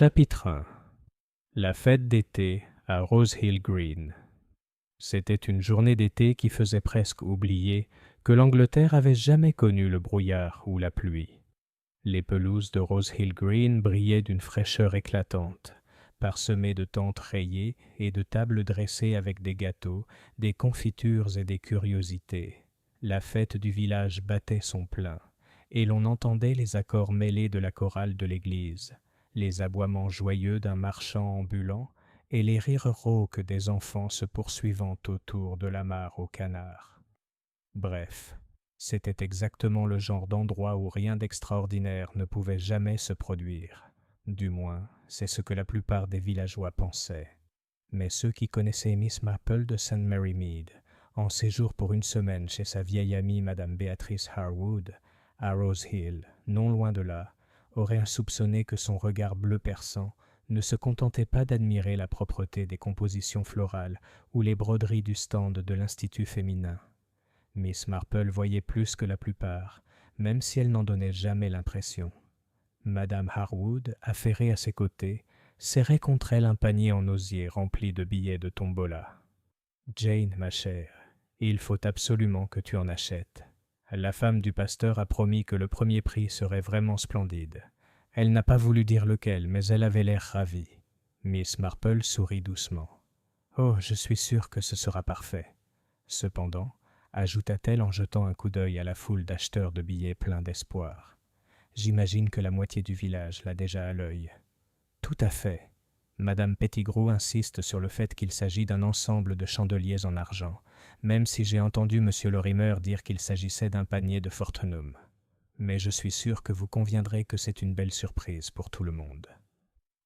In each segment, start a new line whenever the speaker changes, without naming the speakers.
Chapitre 1. La fête d'été à Rose Hill Green. C'était une journée d'été qui faisait presque oublier que l'Angleterre avait jamais connu le brouillard ou la pluie. Les pelouses de Rose Hill Green brillaient d'une fraîcheur éclatante, parsemées de tentes rayées et de tables dressées avec des gâteaux, des confitures et des curiosités. La fête du village battait son plein, et l'on entendait les accords mêlés de la chorale de l'église, les aboiements joyeux d'un marchand ambulant et les rires rauques des enfants se poursuivant autour de la mare aux canards. Bref, c'était exactement le genre d'endroit où rien d'extraordinaire ne pouvait jamais se produire. Du moins, c'est ce que la plupart des villageois pensaient. Mais ceux qui connaissaient Miss Marple de St. Mary Mead, en séjour pour une semaine chez sa vieille amie Madame Beatrice Harwood, à Rose Hill, non loin de là, auraient soupçonné que son regard bleu perçant ne se contentait pas d'admirer la propreté des compositions florales ou les broderies du stand de l'Institut féminin. Miss Marple voyait plus que la plupart, même si elle n'en donnait jamais l'impression. Madame Harwood, affairée à ses côtés, serrait contre elle un panier en osier rempli de billets de tombola. « Jane, ma chère, il faut absolument que tu en achètes. La femme du pasteur a promis que le premier prix serait vraiment splendide. Elle n'a pas voulu dire lequel, mais elle avait l'air ravie. » Miss Marple sourit doucement. « Oh, je suis sûre que ce sera parfait. » Cependant, ajouta-t-elle en jetant un coup d'œil à la foule d'acheteurs de billets pleins d'espoir. « J'imagine que la moitié du village l'a déjà à l'œil. » « Tout à fait. Madame Pettigrew insiste sur le fait qu'il s'agit d'un ensemble de chandeliers en argent, même si j'ai entendu M. Lorimer dire qu'il s'agissait d'un panier de Fortnum. Mais je suis sûr que vous conviendrez que c'est une belle surprise pour tout le monde. »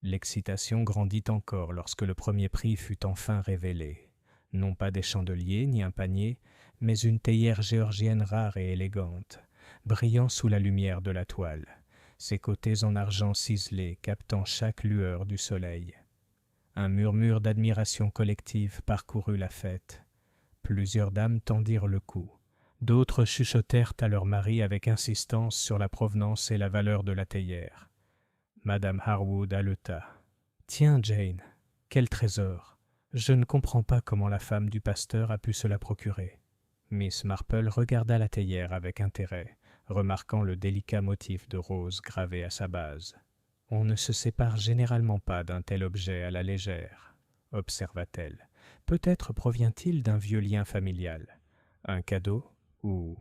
L'excitation grandit encore lorsque le premier prix fut enfin révélé. Non pas des chandeliers ni un panier, mais une théière géorgienne rare et élégante, brillant sous la lumière de la toile, ses côtés en argent ciselé captant chaque lueur du soleil. Un murmure d'admiration collective parcourut la fête. Plusieurs dames tendirent le cou. D'autres chuchotèrent à leur mari avec insistance sur la provenance et la valeur de la théière. Madame Harwood haleta. « Tiens, Jane, quel trésor! Je ne comprends pas comment la femme du pasteur a pu se la procurer. » Miss Marple regarda la théière avec intérêt, remarquant le délicat motif de rose gravé à sa base. « On ne se sépare généralement pas d'un tel objet à la légère, » observa-t-elle. « Peut-être provient-il d'un vieux lien familial. Un cadeau ou... »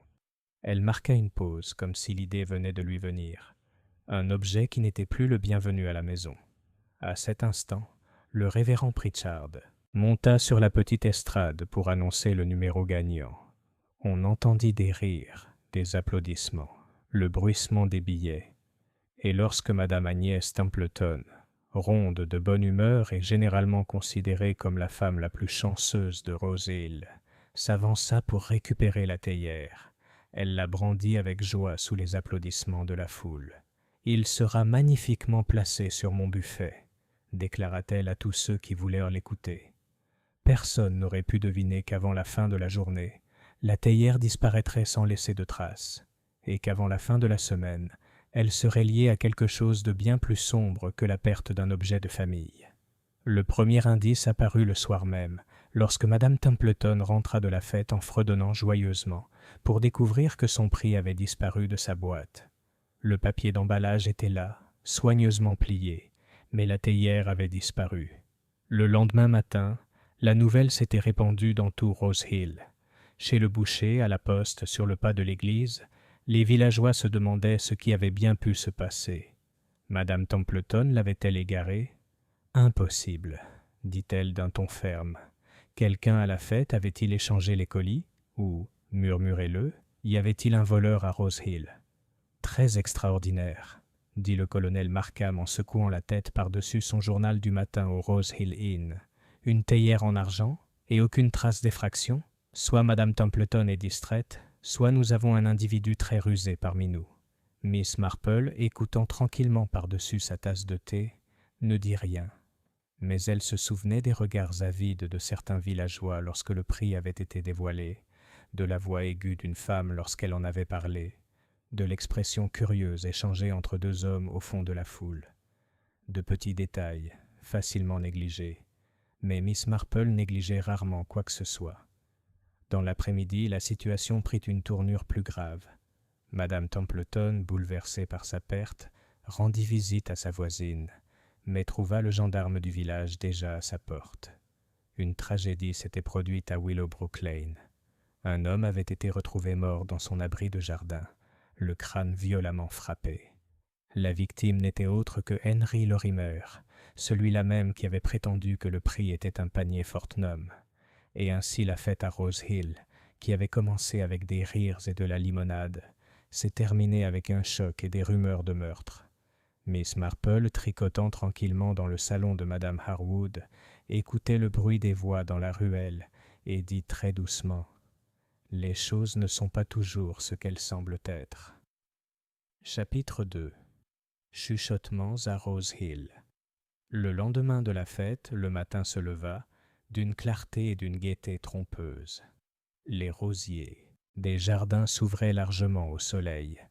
Elle marqua une pause, comme si l'idée venait de lui venir. Un objet qui n'était plus le bienvenu à la maison. À cet instant, le révérend Pritchard monta sur la petite estrade pour annoncer le numéro gagnant. On entendit des rires, des applaudissements, le bruissement des billets. Et lorsque Madame Agnès Templeton, ronde de bonne humeur et généralement considérée comme la femme la plus chanceuse de Rose Hill, s'avança pour récupérer la théière, elle la brandit avec joie sous les applaudissements de la foule. « Il sera magnifiquement placé sur mon buffet, » déclara-t-elle à tous ceux qui voulèrent l'écouter. Personne n'aurait pu deviner qu'avant la fin de la journée, la théière disparaîtrait sans laisser de traces, et qu'avant la fin de la semaine, elle serait liée à quelque chose de bien plus sombre que la perte d'un objet de famille. Le premier indice apparut le soir même, lorsque Madame Templeton rentra de la fête en fredonnant joyeusement, pour découvrir que son prix avait disparu de sa boîte. Le papier d'emballage était là, soigneusement plié, mais la théière avait disparu. Le lendemain matin, la nouvelle s'était répandue dans tout Rose Hill. Chez le boucher, à la poste, sur le pas de l'église, les villageois se demandaient ce qui avait bien pu se passer. Madame Templeton l'avait-elle égaré ? « Impossible, » dit-elle d'un ton ferme. « Quelqu'un à la fête avait-il échangé les colis ? Ou, murmurez-le, y avait-il un voleur à Rose Hill ? » « Très extraordinaire, » dit le colonel Markham en secouant la tête par-dessus son journal du matin au Rose Hill Inn. « Une théière en argent et aucune trace d'effraction ? Soit Madame Templeton est distraite, soit nous avons un individu très rusé parmi nous. » Miss Marple, écoutant tranquillement par-dessus sa tasse de thé, ne dit rien. Mais elle se souvenait des regards avides de certains villageois lorsque le prix avait été dévoilé, de la voix aiguë d'une femme lorsqu'elle en avait parlé, de l'expression curieuse échangée entre deux hommes au fond de la foule. De petits détails, facilement négligés. Mais Miss Marple négligeait rarement quoi que ce soit. Dans l'après-midi, la situation prit une tournure plus grave. Madame Templeton, bouleversée par sa perte, rendit visite à sa voisine, mais trouva le gendarme du village déjà à sa porte. Une tragédie s'était produite à Willowbrook Lane. Un homme avait été retrouvé mort dans son abri de jardin, le crâne violemment frappé. La victime n'était autre que Henry Lorimer, celui-là même qui avait prétendu que le prix était un panier Fortnum. Et ainsi la fête à Rose Hill, qui avait commencé avec des rires et de la limonade, s'est terminée avec un choc et des rumeurs de meurtre. Miss Marple, tricotant tranquillement dans le salon de Madame Harwood, écoutait le bruit des voix dans la ruelle et dit très doucement « Les choses ne sont pas toujours ce qu'elles semblent être. » Chapitre 2. Chuchotements à Rose Hill. Le lendemain de la fête, le matin se leva, d'une clarté et d'une gaieté trompeuses. Les rosiers des jardins s'ouvraient largement au soleil,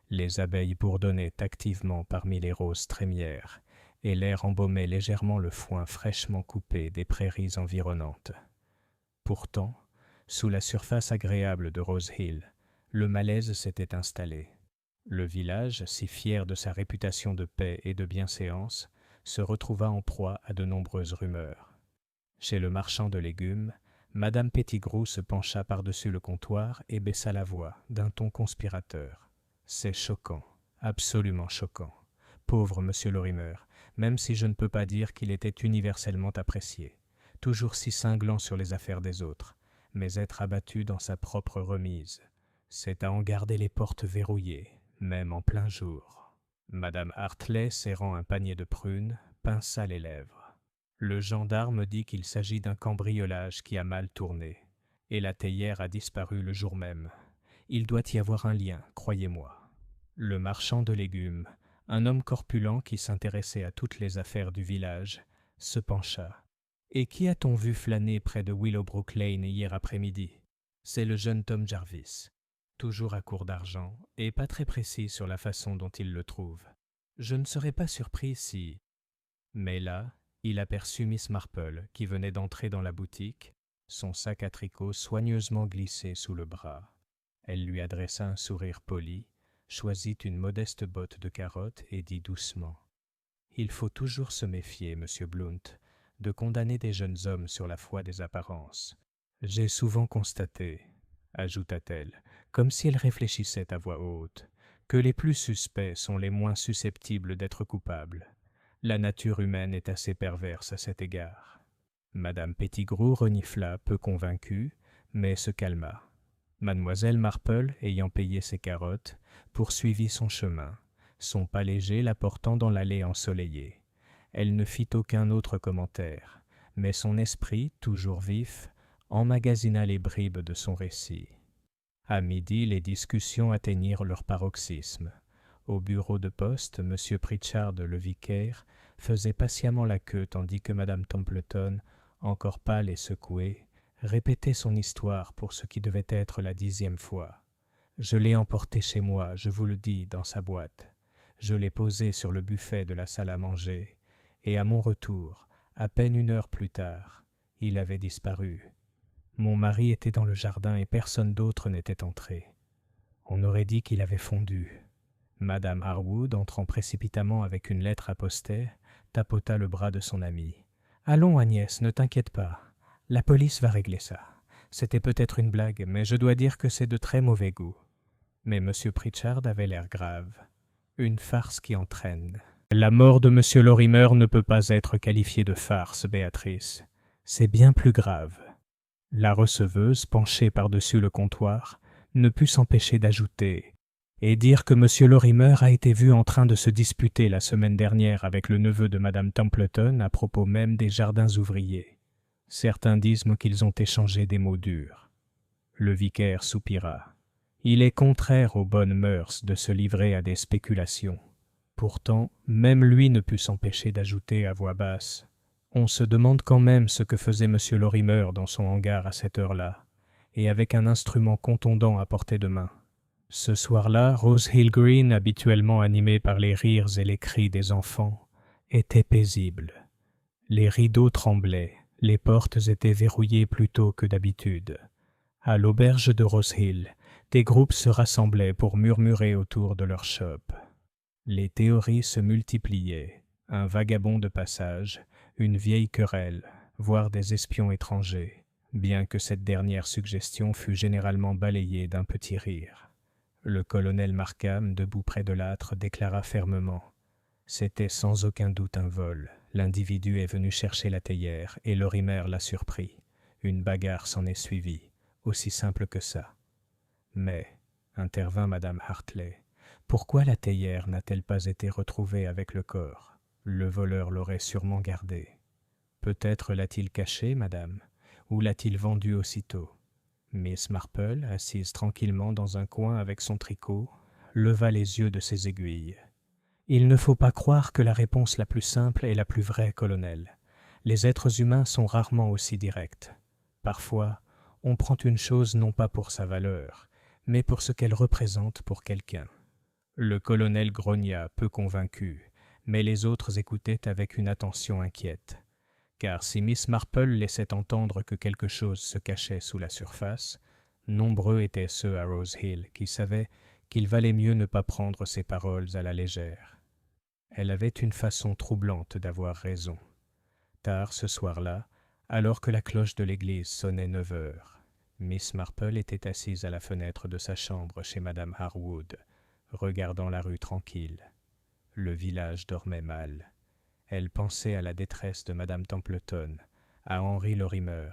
les abeilles bourdonnaient activement parmi les roses trémières, et l'air embaumait légèrement le foin fraîchement coupé des prairies environnantes. Pourtant, sous la surface agréable de Rose Hill, le malaise s'était installé. Le village, si fier de sa réputation de paix et de bienséance, se retrouva en proie à de nombreuses rumeurs. Chez le marchand de légumes, Madame Pettigrew se pencha par-dessus le comptoir et baissa la voix d'un ton conspirateur. « C'est choquant, absolument choquant. Pauvre monsieur Lorimer, même si je ne peux pas dire qu'il était universellement apprécié. Toujours si cinglant sur les affaires des autres, mais être abattu dans sa propre remise. C'est à en garder les portes verrouillées, même en plein jour. » Madame Hartley, serrant un panier de prunes, pinça les lèvres. Le gendarme dit qu'il s'agit d'un cambriolage qui a mal tourné, et la théière a disparu le jour même. Il doit y avoir un lien, croyez-moi. Le marchand de légumes, un homme corpulent qui s'intéressait à toutes les affaires du village, se pencha. « Et qui a-t-on vu flâner près de Willowbrook Lane hier après-midi ? C'est le jeune Tom Jarvis, toujours à court d'argent, et pas très précis sur la façon dont il le trouve. Je ne serais pas surpris si... » Mais là, il aperçut Miss Marple qui venait d'entrer dans la boutique, son sac à tricot soigneusement glissé sous le bras. Elle lui adressa un sourire poli, choisit une modeste botte de carottes et dit doucement « Il faut toujours se méfier, monsieur Blount, de condamner des jeunes hommes sur la foi des apparences. J'ai souvent constaté, ajouta-t-elle, comme si elle réfléchissait à voix haute, que les plus suspects sont les moins susceptibles d'être coupables. La nature humaine est assez perverse à cet égard. » Madame Pettigrew renifla, peu convaincue, mais se calma. Mademoiselle Marple, ayant payé ses carottes, poursuivit son chemin, son pas léger la portant dans l'allée ensoleillée. Elle ne fit aucun autre commentaire, mais son esprit, toujours vif, emmagasina les bribes de son récit. À midi, les discussions atteignirent leur paroxysme. Au bureau de poste, M. Pritchard, le vicaire, faisait patiemment la queue tandis que Madame Templeton, encore pâle et secouée, répétait son histoire pour ce qui devait être la 10e fois. Je l'ai emporté chez moi, je vous le dis, dans sa boîte. Je l'ai posé sur le buffet de la salle à manger, et à mon retour, à peine 1 heure plus tard, il avait disparu. Mon mari était dans le jardin et personne d'autre n'était entré. On aurait dit qu'il avait fondu. Madame Harwood, entrant précipitamment avec une lettre à poster, tapota le bras de son amie. « Allons, Agnès, ne t'inquiète pas. La police va régler ça. C'était peut-être une blague, mais je dois dire que c'est de très mauvais goût. » Mais M. Pritchard avait l'air grave. Une farce qui entraîne. « La mort de M. Lorimer ne peut pas être qualifiée de farce, Béatrice. C'est bien plus grave. » La receveuse, penchée par-dessus le comptoir, ne put s'empêcher d'ajouter « Et dire que M. Lorimer a été vu en train de se disputer la semaine dernière avec le neveu de Mme Templeton à propos même des jardins ouvriers. Certains disent qu'ils ont échangé des mots durs. » Le vicaire soupira. « Il est contraire aux bonnes mœurs de se livrer à des spéculations. » Pourtant, même lui ne put s'empêcher d'ajouter à voix basse « On se demande quand même ce que faisait M. Lorimer dans son hangar à cette heure-là, et avec un instrument contondant à portée de main. » Ce soir-là, Rose Hill Green, habituellement animée par les rires et les cris des enfants, était paisible. Les rideaux tremblaient, les portes étaient verrouillées plus tôt que d'habitude. À l'auberge de Rose Hill, des groupes se rassemblaient pour murmurer autour de leur chope. Les théories se multipliaient, un vagabond de passage, une vieille querelle, voire des espions étrangers, bien que cette dernière suggestion fût généralement balayée d'un petit rire. Le colonel Markham, debout près de l'âtre, déclara fermement: « C'était sans aucun doute un vol. L'individu est venu chercher la théière et Lorimer l'a surpris. Une bagarre s'en est suivie, aussi simple que ça. » Mais, intervint madame Hartley, pourquoi la théière n'a-t-elle pas été retrouvée avec le corps? Le voleur l'aurait sûrement gardée. Peut-être l'a-t-il cachée, madame, ou l'a-t-il vendue aussitôt? Miss Marple, assise tranquillement dans un coin avec son tricot, leva les yeux de ses aiguilles. Il ne faut pas croire que la réponse la plus simple est la plus vraie, colonel. Les êtres humains sont rarement aussi directs. Parfois, on prend une chose non pas pour sa valeur, mais pour ce qu'elle représente pour quelqu'un. Le colonel grogna, peu convaincu, mais les autres écoutaient avec une attention inquiète. Car si Miss Marple laissait entendre que quelque chose se cachait sous la surface, nombreux étaient ceux à Rose Hill qui savaient qu'il valait mieux ne pas prendre ses paroles à la légère. Elle avait une façon troublante d'avoir raison. Tard ce soir-là, alors que la cloche de l'église sonnait 9 heures, Miss Marple était assise à la fenêtre de sa chambre chez madame Harwood, regardant la rue tranquille. Le village dormait mal. Elle pensait à la détresse de madame Templeton, à Henry Lorimer,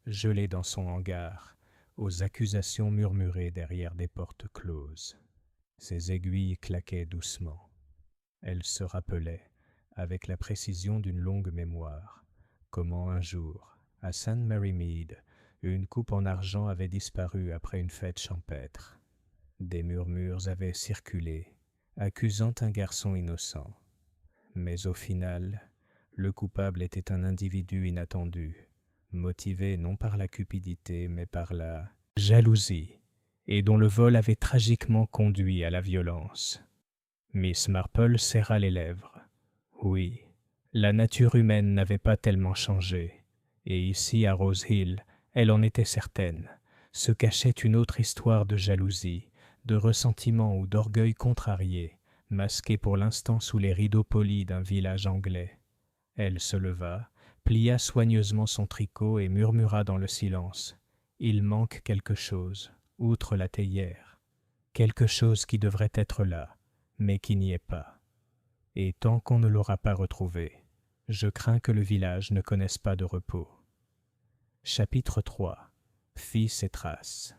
gelé dans son hangar, aux accusations murmurées derrière des portes closes. Ses aiguilles claquaient doucement. Elle se rappelait, avec la précision d'une longue mémoire, comment un jour, à St. Mary Mead, une coupe en argent avait disparu après une fête champêtre. Des murmures avaient circulé, accusant un garçon innocent. Mais au final, le coupable était un individu inattendu, motivé non par la cupidité mais par la jalousie, et dont le vol avait tragiquement conduit à la violence. Miss Marple serra les lèvres. Oui, la nature humaine n'avait pas tellement changé, et ici à Rose Hill, elle en était certaine, se cachait une autre histoire de jalousie, de ressentiment ou d'orgueil contrarié, masqué pour l'instant sous les rideaux polis d'un village anglais. Elle se leva, plia soigneusement son tricot et murmura dans le silence: « Il manque quelque chose, outre la théière. Quelque chose qui devrait être là, mais qui n'y est pas. Et tant qu'on ne l'aura pas retrouvé, je crains que le village ne connaisse pas de repos. » Chapitre 3. Fils et traces.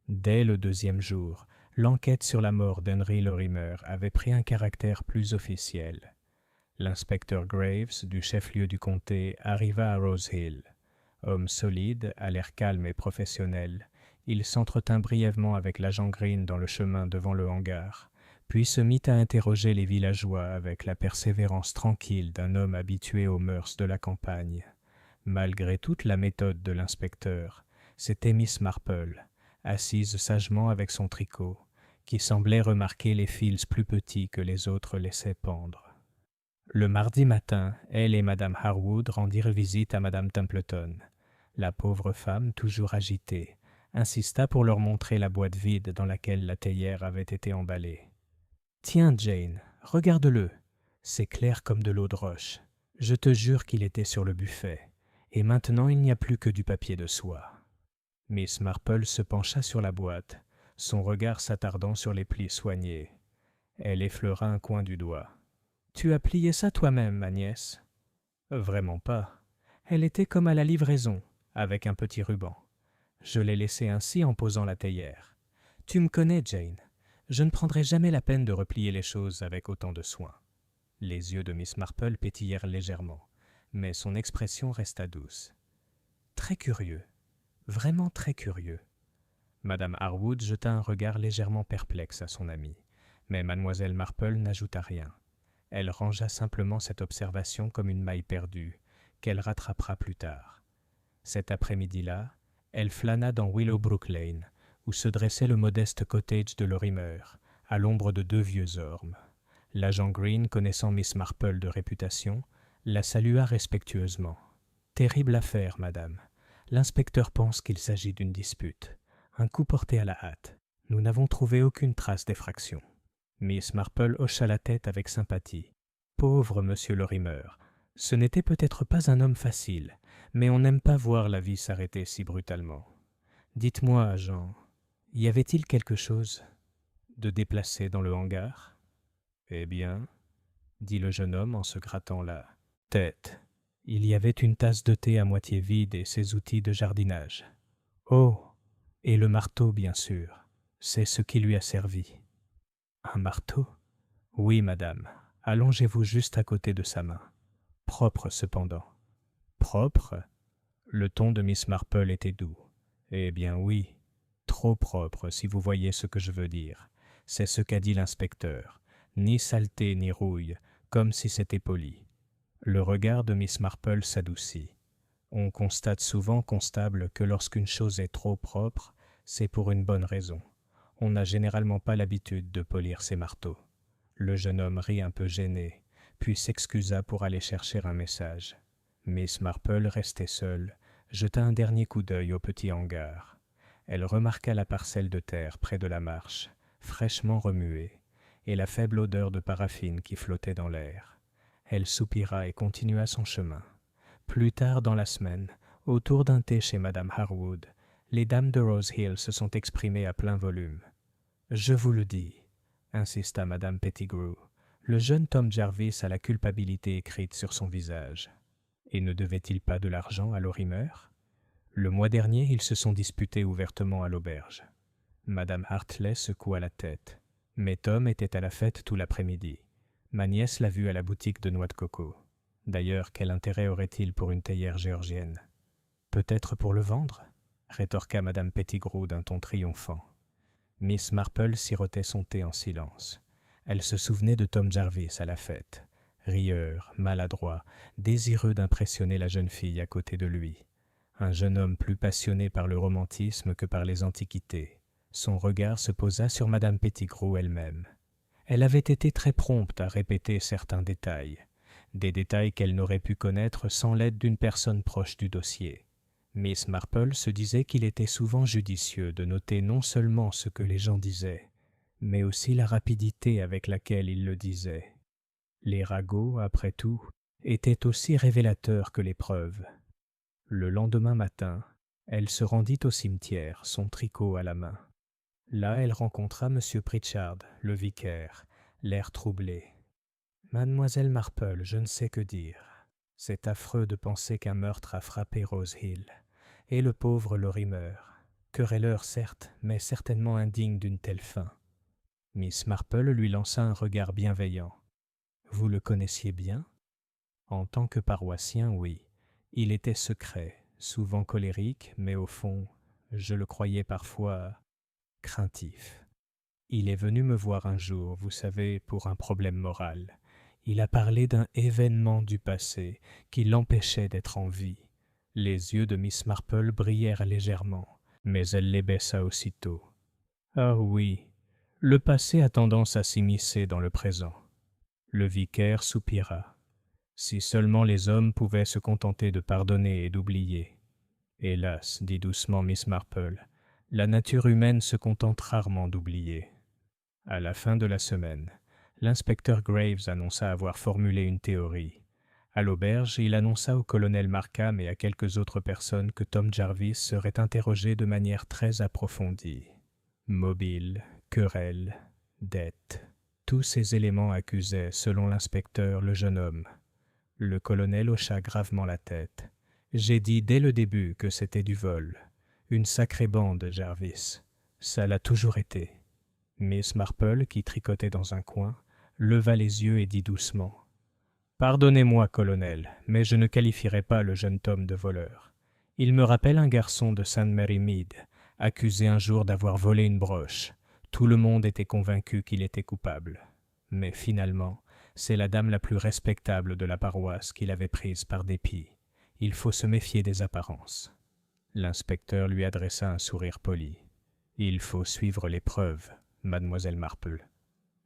Dès le 2e jour, l'enquête sur la mort d'Henry Lorimer avait pris un caractère plus officiel. L'inspecteur Graves, du chef-lieu du comté, arriva à Rose Hill. Homme solide, à l'air calme et professionnel, il s'entretint brièvement avec l'agent Green dans le chemin devant le hangar, puis se mit à interroger les villageois avec la persévérance tranquille d'un homme habitué aux mœurs de la campagne. Malgré toute la méthode de l'inspecteur, c'était Miss Marple, assise sagement avec son tricot, qui semblait remarquer les fils plus petits que les autres laissaient pendre. Le mardi matin, elle et madame Harwood rendirent visite à madame Templeton. La pauvre femme, toujours agitée, insista pour leur montrer la boîte vide dans laquelle la théière avait été emballée. « Tiens, Jane, regarde-le. C'est clair comme de l'eau de roche. Je te jure qu'il était sur le buffet. Et maintenant il n'y a plus que du papier de soie. » Miss Marple se pencha sur la boîte, son regard s'attardant sur les plis soignés. Elle effleura un coin du doigt. « Tu as plié ça toi-même, ma nièce ?»« Vraiment pas. Elle était comme à la livraison, avec un petit ruban. Je l'ai laissée ainsi en posant la théière. Tu me connais, Jane. Je ne prendrai jamais la peine de replier les choses avec autant de soin. » Les yeux de Miss Marple pétillèrent légèrement, mais son expression resta douce. « Très curieux. Vraiment très curieux. » Madame Harwood jeta un regard légèrement perplexe à son amie, mais mademoiselle Marple n'ajouta rien. Elle rangea simplement cette observation comme une maille perdue, qu'elle rattrapera plus tard. Cet après-midi-là, elle flâna dans Willowbrook Lane, où se dressait le modeste cottage de Lorimer, à l'ombre de 2 vieux ormes. L'agent Green, connaissant Miss Marple de réputation, la salua respectueusement. « Terrible affaire, madame. L'inspecteur pense qu'il s'agit d'une dispute. Un coup porté à la hâte. Nous n'avons trouvé aucune trace d'effraction. » Miss Marple hocha la tête avec sympathie. « Pauvre monsieur Lorimer, ce n'était peut-être pas un homme facile, mais on n'aime pas voir la vie s'arrêter si brutalement. Dites-moi, agent, y avait-il quelque chose de déplacé dans le hangar ?»« Eh bien, » dit le jeune homme en se grattant la tête. Il y avait une tasse de thé à moitié vide et ses outils de jardinage. « Oh, et le marteau, bien sûr. C'est ce qui lui a servi. »« Un marteau ? » ?»« Oui, madame. Allongez-vous juste à côté de sa main. Propre, cependant. »« Propre ?» Le ton de Miss Marple était doux. « Eh bien oui, trop propre, si vous voyez ce que je veux dire. C'est ce qu'a dit l'inspecteur. Ni saleté ni rouille, comme si c'était poli. » Le regard de Miss Marple s'adoucit. On constate souvent, constable, que lorsqu'une chose est trop propre, c'est pour une bonne raison. On n'a généralement pas l'habitude de polir ses marteaux. Le jeune homme rit un peu gêné, puis s'excusa pour aller chercher un message. Miss Marple, restée seule, jeta un dernier coup d'œil au petit hangar. Elle remarqua la parcelle de terre près de la marche, fraîchement remuée, et la faible odeur de paraffine qui flottait dans l'air. Elle soupira et continua son chemin. Plus tard dans la semaine, autour d'un thé chez Madame Harwood, les dames de Rose Hill se sont exprimées à plein volume. « Je vous le dis, » insista Madame Pettigrew, le jeune Tom Jarvis a la culpabilité écrite sur son visage. Et ne devait-il pas de l'argent à Lorimer ? Le mois dernier, ils se sont disputés ouvertement à l'auberge. Madame Hartley secoua la tête. Mais Tom était à la fête tout l'après-midi. Ma nièce l'a vu à la boutique de noix de coco. D'ailleurs, quel intérêt aurait-il pour une théière géorgienne ? Peut-être pour le vendre ? Rétorqua Madame Pettigrew d'un ton triomphant. Miss Marple sirotait son thé en silence. Elle se souvenait de Tom Jarvis à la fête, rieur, maladroit, désireux d'impressionner la jeune fille à côté de lui. Un jeune homme plus passionné par le romantisme que par les antiquités. Son regard se posa sur Madame Pettigrew elle-même. Elle avait été très prompte à répéter certains détails, des détails qu'elle n'aurait pu connaître sans l'aide d'une personne proche du dossier. Miss Marple se disait qu'il était souvent judicieux de noter non seulement ce que les gens disaient, mais aussi la rapidité avec laquelle ils le disaient. Les ragots, après tout, étaient aussi révélateurs que les preuves. Le lendemain matin, elle se rendit au cimetière, son tricot à la main. Là, elle rencontra M. Pritchard, le vicaire, l'air troublé. « Mademoiselle Marple, je ne sais que dire. C'est affreux de penser qu'un meurtre a frappé Rose Hill. Et le pauvre Lorimer. Querelleur, certes, mais certainement indigne d'une telle fin. » Miss Marple lui lança un regard bienveillant. « Vous le connaissiez bien ?» En tant que paroissien, oui. Il était secret, souvent colérique, mais au fond, je le croyais parfois craintif. Il est venu me voir un jour, vous savez, pour un problème moral. Il a parlé d'un événement du passé qui l'empêchait d'être en vie. Les yeux de Miss Marple brillèrent légèrement, mais elle les baissa aussitôt. « Ah oui, le passé a tendance à s'immiscer dans le présent. » Le vicaire soupira. Si seulement les hommes pouvaient se contenter de pardonner et d'oublier. Hélas, dit doucement Miss Marple, la nature humaine se contente rarement d'oublier. À la fin de la semaine, l'inspecteur Graves annonça avoir formulé une théorie. À l'auberge, il annonça au colonel Markham et à quelques autres personnes que Tom Jarvis serait interrogé de manière très approfondie. Mobile, querelle, dette, tous ces éléments accusaient, selon l'inspecteur, le jeune homme. Le colonel hocha gravement la tête. « J'ai dit dès le début que c'était du vol. Une sacrée bande, Jarvis. Ça l'a toujours été. » Miss Marple, qui tricotait dans un coin, leva les yeux et dit doucement « Pardonnez-moi, colonel, mais je ne qualifierai pas le jeune Tom de voleur. Il me rappelle un garçon de St. Mary Mead, accusé un jour d'avoir volé une broche. Tout le monde était convaincu qu'il était coupable. Mais finalement, c'est la dame la plus respectable de la paroisse qui l'avait prise par dépit. Il faut se méfier des apparences. » L'inspecteur lui adressa un sourire poli. « Il faut suivre les preuves, mademoiselle Marple. »«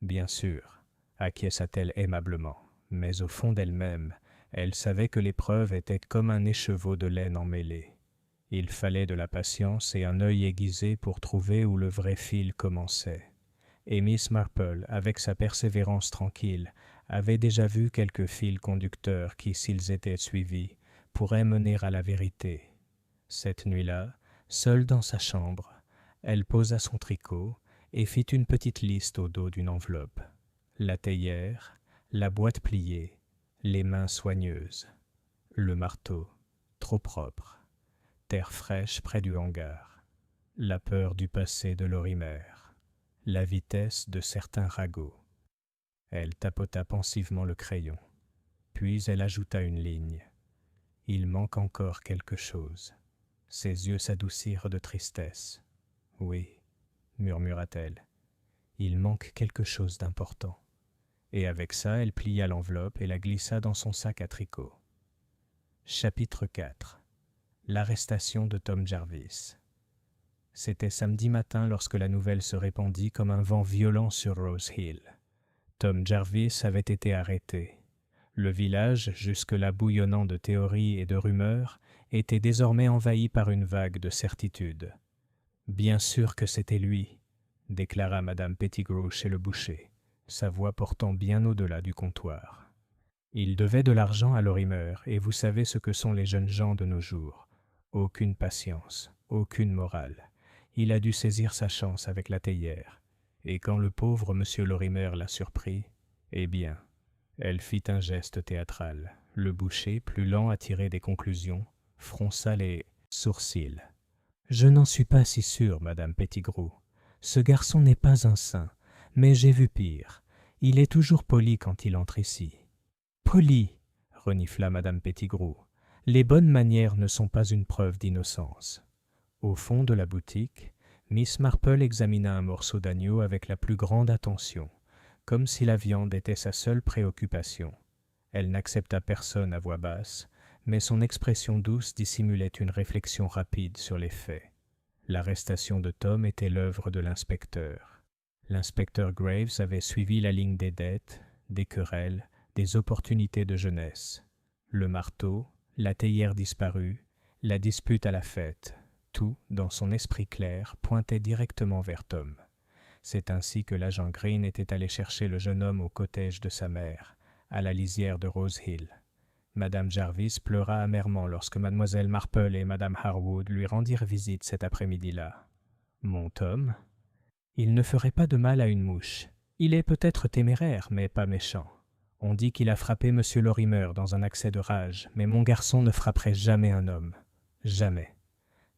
Bien sûr. acquiesça-t-elle aimablement, mais au fond d'elle-même, elle savait que l'épreuve était comme un écheveau de laine emmêlée. Il fallait de la patience et un œil aiguisé pour trouver où le vrai fil commençait. Et Miss Marple, avec sa persévérance tranquille, avait déjà vu quelques fils conducteurs qui, s'ils étaient suivis, pourraient mener à la vérité. Cette nuit-là, seule dans sa chambre, elle posa son tricot et fit une petite liste au dos d'une enveloppe. La théière, la boîte pliée, les mains soigneuses, le marteau, trop propre, terre fraîche près du hangar, la peur du passé de Lorimer, la vitesse de certains ragots. Elle tapota pensivement le crayon, puis elle ajouta une ligne. « Il manque encore quelque chose. » Ses yeux s'adoucirent de tristesse. « Oui, » murmura-t-elle, « il manque quelque chose d'important. » Et avec ça, elle plia l'enveloppe et la glissa dans son sac à tricot. Chapitre 4. L'arrestation de Tom Jarvis. C'était samedi matin lorsque la nouvelle se répandit comme un vent violent sur Rose Hill. Tom Jarvis avait été arrêté. Le village, jusque-là bouillonnant de théories et de rumeurs, était désormais envahi par une vague de certitudes. « Bien sûr que c'était lui », déclara Madame Pettigrew chez le boucher, sa voix portant bien au-delà du comptoir. Il devait de l'argent à Lorimer, et vous savez ce que sont les jeunes gens de nos jours. Aucune patience, aucune morale. Il a dû saisir sa chance avec la théière. Et quand le pauvre monsieur Lorimer l'a surpris, eh bien, elle fit un geste théâtral. Le boucher, plus lent à tirer des conclusions, fronça les sourcils. « Je n'en suis pas si sûr, Madame Pettigrew. Ce garçon n'est pas un saint, mais j'ai vu pire. Il est toujours poli quand il entre ici. »« Poli !» renifla Madame Pettigrew. « Les bonnes manières ne sont pas une preuve d'innocence. » Au fond de la boutique, Miss Marple examina un morceau d'agneau avec la plus grande attention, comme si la viande était sa seule préoccupation. Elle n'accepta personne à voix basse, mais son expression douce dissimulait une réflexion rapide sur les faits. L'arrestation de Tom était l'œuvre de l'inspecteur. L'inspecteur Graves avait suivi la ligne des dettes, des querelles, des opportunités de jeunesse. Le marteau, la théière disparue, la dispute à la fête, tout, dans son esprit clair, pointait directement vers Tom. C'est ainsi que l'agent Green était allé chercher le jeune homme au cottage de sa mère, à la lisière de Rose Hill. Madame Jarvis pleura amèrement lorsque Mademoiselle Marple et Madame Harwood lui rendirent visite cet après-midi-là. « Mon Tom, il ne ferait pas de mal à une mouche. Il est peut-être téméraire, mais pas méchant. On dit qu'il a frappé M. Lorimer dans un accès de rage, mais mon garçon ne frapperait jamais un homme. Jamais. »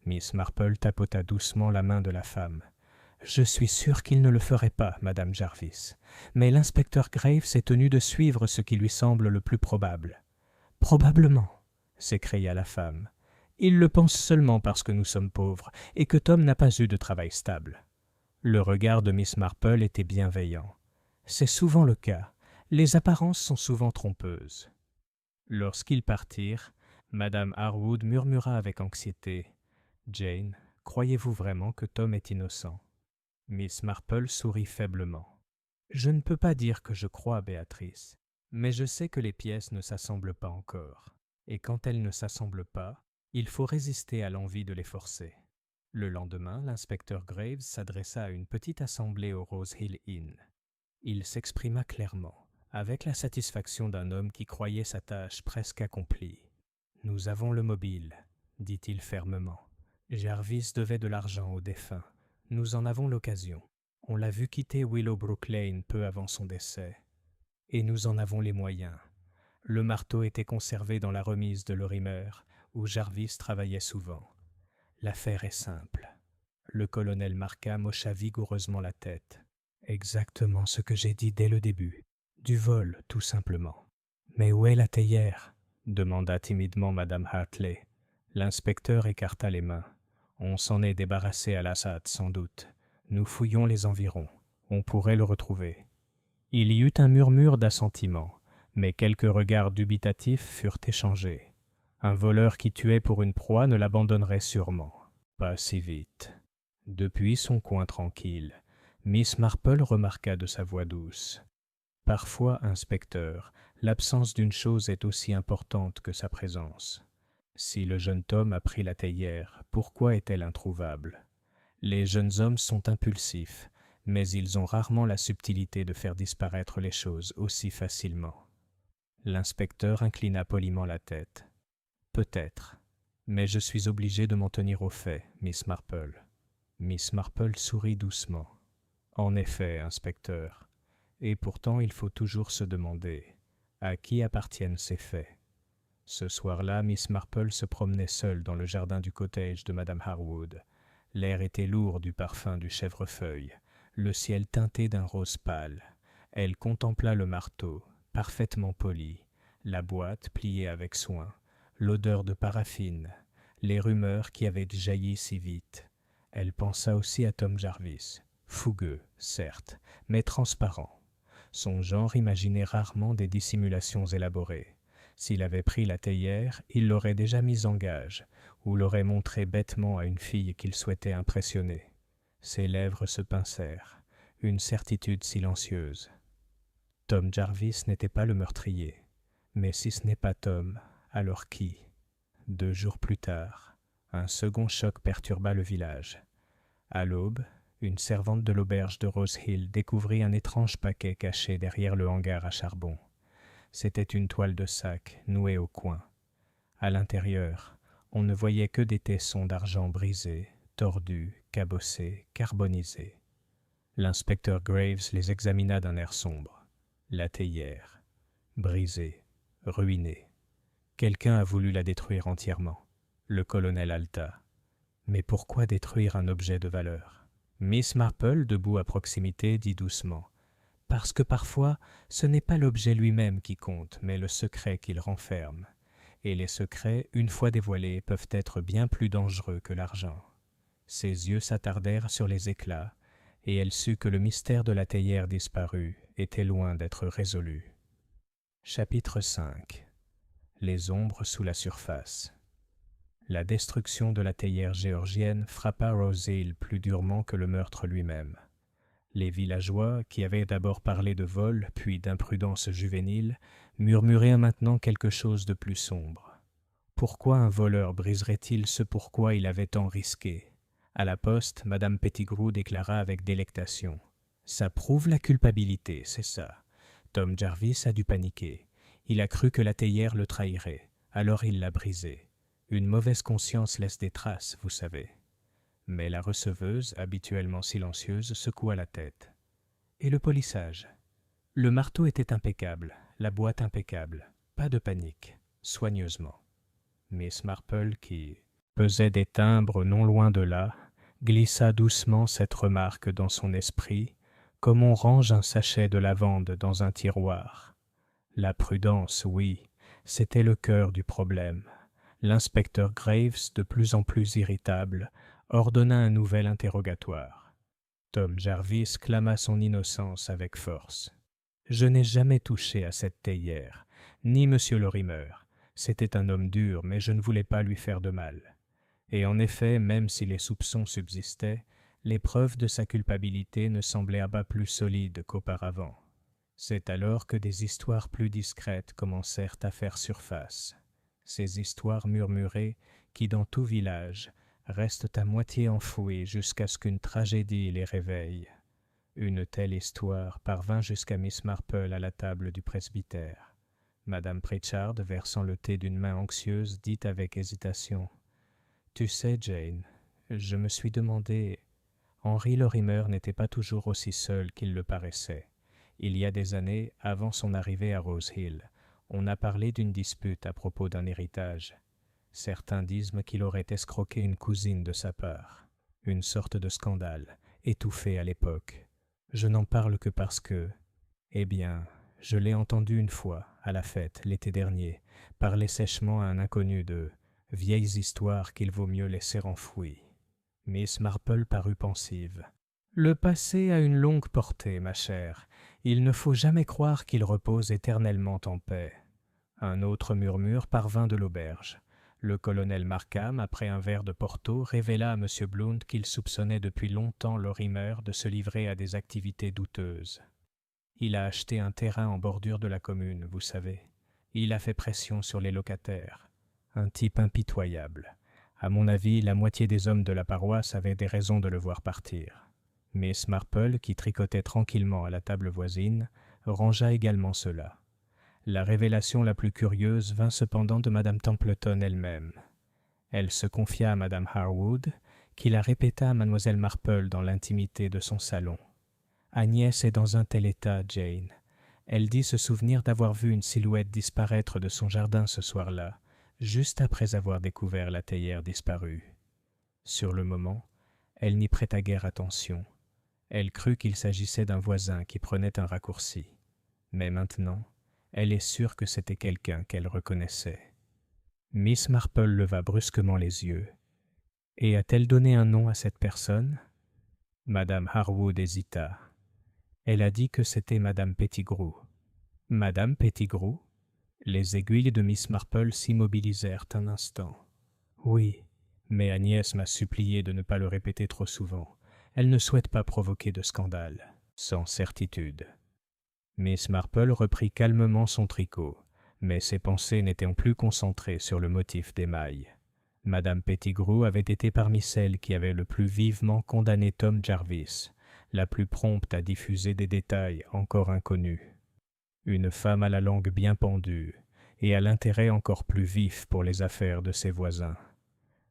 Miss Marple tapota doucement la main de la femme. « Je suis sûre qu'il ne le ferait pas, Madame Jarvis, mais l'inspecteur Graves est tenu de suivre ce qui lui semble le plus probable. »« Probablement, » s'écria la femme. « Il le pense seulement parce que nous sommes pauvres et que Tom n'a pas eu de travail stable. » Le regard de Miss Marple était bienveillant. « C'est souvent le cas. Les apparences sont souvent trompeuses. » Lorsqu'ils partirent, Madame Harwood murmura avec anxiété. « Jane, croyez-vous vraiment que Tom est innocent ?» Miss Marple sourit faiblement. « Je ne peux pas dire que je crois, Béatrice, mais je sais que les pièces ne s'assemblent pas encore. Et quand elles ne s'assemblent pas, il faut résister à l'envie de les forcer. » Le lendemain, l'inspecteur Graves s'adressa à une petite assemblée au Rose Hill Inn. Il s'exprima clairement, avec la satisfaction d'un homme qui croyait sa tâche presque accomplie. « Nous avons le mobile, » dit-il fermement. « Jarvis devait de l'argent au défunt. Nous en avons l'occasion. On l'a vu quitter Willowbrook Lane peu avant son décès. Et nous en avons les moyens. Le marteau était conservé dans la remise de Lorimer, où Jarvis travaillait souvent. L'affaire est simple. » Le colonel Markham hocha vigoureusement la tête. « Exactement ce que j'ai dit dès le début. Du vol, tout simplement. »« Mais où est la théière ?» demanda timidement Madame Hartley. L'inspecteur écarta les mains. « On s'en est débarrassé à l'Assad, sans doute. Nous fouillons les environs. On pourrait le retrouver. » Il y eut un murmure d'assentiment, mais quelques regards dubitatifs furent échangés. Un voleur qui tuait pour une proie ne l'abandonnerait sûrement. Pas si vite. Depuis son coin tranquille, Miss Marple remarqua de sa voix douce. « Parfois, inspecteur, l'absence d'une chose est aussi importante que sa présence. Si le jeune Tom a pris la théière, pourquoi est-elle introuvable? Les jeunes hommes sont impulsifs, mais ils ont rarement la subtilité de faire disparaître les choses aussi facilement. L'inspecteur inclina poliment la tête. Peut-être, mais je suis obligé de m'en tenir aux faits, Miss Marple. Miss Marple sourit doucement. En effet, inspecteur, et pourtant il faut toujours se demander à qui appartiennent ces faits. Ce soir-là, Miss Marple se promenait seule dans le jardin du cottage de Madame Harwood. L'air était lourd du parfum du chèvrefeuille, le ciel teinté d'un rose pâle. Elle contempla le marteau, parfaitement poli, la boîte pliée avec soin, l'odeur de paraffine, les rumeurs qui avaient jailli si vite. Elle pensa aussi à Tom Jarvis, fougueux, certes, mais transparent. Son genre imaginait rarement des dissimulations élaborées. S'il avait pris la théière, il l'aurait déjà mise en gage, ou l'aurait montrée bêtement à une fille qu'il souhaitait impressionner. Ses lèvres se pincèrent, une certitude silencieuse. Tom Jarvis n'était pas le meurtrier. Mais si ce n'est pas Tom, alors qui? 2 jours plus tard, un second choc perturba le village. À l'aube, une servante de l'auberge de Rose Hill découvrit un étrange paquet caché derrière le hangar à charbon. C'était une toile de sac nouée au coin. À l'intérieur, on ne voyait que des tessons d'argent brisés, tordus, cabossés, carbonisés. L'inspecteur Graves les examina d'un air sombre. La théière, brisée, ruinée. Quelqu'un a voulu la détruire entièrement. Le colonel halta. Mais pourquoi détruire un objet de valeur? Miss Marple, debout à proximité, dit doucement. Parce que parfois, ce n'est pas l'objet lui-même qui compte, mais le secret qu'il renferme. Et les secrets, une fois dévoilés, peuvent être bien plus dangereux que l'argent. Ses yeux s'attardèrent sur les éclats, et elle sut que le mystère de la théière disparue était loin d'être résolu. Chapitre 5. Les ombres sous la surface. La destruction de la théière géorgienne frappa Rose Hill plus durement que le meurtre lui-même. Les villageois, qui avaient d'abord parlé de vol, puis d'imprudence juvénile, murmuraient maintenant quelque chose de plus sombre. Pourquoi un voleur briserait-il ce pourquoi il avait tant risqué? À la poste, Madame Pettigrew déclara avec délectation. « Ça prouve la culpabilité, c'est ça. Tom Jarvis a dû paniquer. Il a cru que la théière le trahirait, alors il l'a brisée. Une mauvaise conscience laisse des traces, vous savez. » Mais la receveuse, habituellement silencieuse, secoua la tête. « Et le polissage ?» Le marteau était impeccable, la boîte impeccable. Pas de panique, soigneusement. Miss Marple, qui pesait des timbres non loin de là, glissa doucement cette remarque dans son esprit, comme on range un sachet de lavande dans un tiroir. La prudence, oui, c'était le cœur du problème. L'inspecteur Graves, de plus en plus irritable, ordonna un nouvel interrogatoire. Tom Jarvis clama son innocence avec force. « Je n'ai jamais touché à cette théière, ni Monsieur Lorimer. C'était un homme dur, mais je ne voulais pas lui faire de mal. » Et en effet, même si les soupçons subsistaient, les preuves de sa culpabilité ne semblaient pas plus solides qu'auparavant. C'est alors que des histoires plus discrètes commencèrent à faire surface. Ces histoires murmurées qui, dans tout village, restent à moitié enfouies jusqu'à ce qu'une tragédie les réveille. Une telle histoire parvint jusqu'à Miss Marple à la table du presbytère. Madame Pritchard, versant le thé d'une main anxieuse, dit avec hésitation « Tu sais, Jane, je me suis demandé... Henry Lorimer n'était pas toujours aussi seul qu'il le paraissait. Il y a des années, avant son arrivée à Rose Hill, on a parlé d'une dispute à propos d'un héritage. Certains disent qu'il aurait escroqué une cousine de sa part. Une sorte de scandale, étouffé à l'époque. Je n'en parle que parce que... Eh bien, je l'ai entendu une fois, à la fête, l'été dernier, parler sèchement à un inconnu de « vieilles histoires qu'il vaut mieux laisser enfouies ». Miss Marple parut pensive. « Le passé a une longue portée, ma chère. Il ne faut jamais croire qu'il repose éternellement en paix. » Un autre murmure parvint de l'auberge. Le colonel Markham, après un verre de Porto, révéla à M. Blount qu'il soupçonnait depuis longtemps Lorimer de se livrer à des activités douteuses. Il a acheté un terrain en bordure de la commune, vous savez. Il a fait pression sur les locataires. Un type impitoyable. À mon avis, la moitié des hommes de la paroisse avaient des raisons de le voir partir. Miss Marple, qui tricotait tranquillement à la table voisine, rangea également cela. La révélation la plus curieuse vint cependant de Madame Templeton elle-même. Elle se confia à Madame Harwood, qui la répéta à Mademoiselle Marple dans l'intimité de son salon. « Agnès est dans un tel état, Jane. Elle dit se souvenir d'avoir vu une silhouette disparaître de son jardin ce soir-là, juste après avoir découvert la théière disparue. Sur le moment, elle n'y prêta guère attention. Elle crut qu'il s'agissait d'un voisin qui prenait un raccourci. Mais maintenant, elle est sûre que c'était quelqu'un qu'elle reconnaissait. » Miss Marple leva brusquement les yeux. « Et a-t-elle donné un nom à cette personne ?» Madame Harwood hésita. Elle a dit que c'était Madame Pettigrew. « Madame Pettigrew ?» Les aiguilles de Miss Marple s'immobilisèrent un instant. « Oui, mais Agnès m'a supplié de ne pas le répéter trop souvent. Elle ne souhaite pas provoquer de scandale. » Sans certitude. Miss Marple reprit calmement son tricot, mais ses pensées n'étant plus concentrées sur le motif des mailles. Madame Pettigrew avait été parmi celles qui avaient le plus vivement condamné Tom Jarvis, la plus prompte à diffuser des détails encore inconnus. Une femme à la langue bien pendue et à l'intérêt encore plus vif pour les affaires de ses voisins.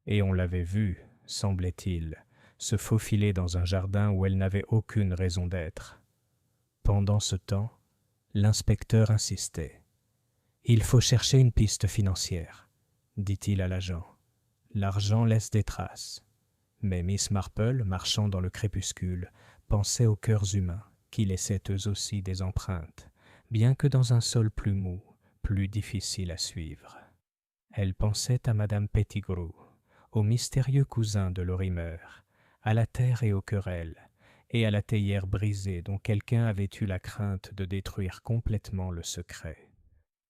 Et on l'avait vue, semblait-il, se faufiler dans un jardin où elle n'avait aucune raison d'être. Pendant ce temps, l'inspecteur insistait. « Il faut chercher une piste financière, » dit-il à l'agent. « L'argent laisse des traces. » Mais Miss Marple, marchant dans le crépuscule, pensait aux cœurs humains, qui laissaient eux aussi des empreintes, bien que dans un sol plus mou, plus difficile à suivre. Elle pensait à Madame Pettigrew, au mystérieux cousin de Lorimer, à la terre et aux querelles, et à la théière brisée dont quelqu'un avait eu la crainte de détruire complètement le secret.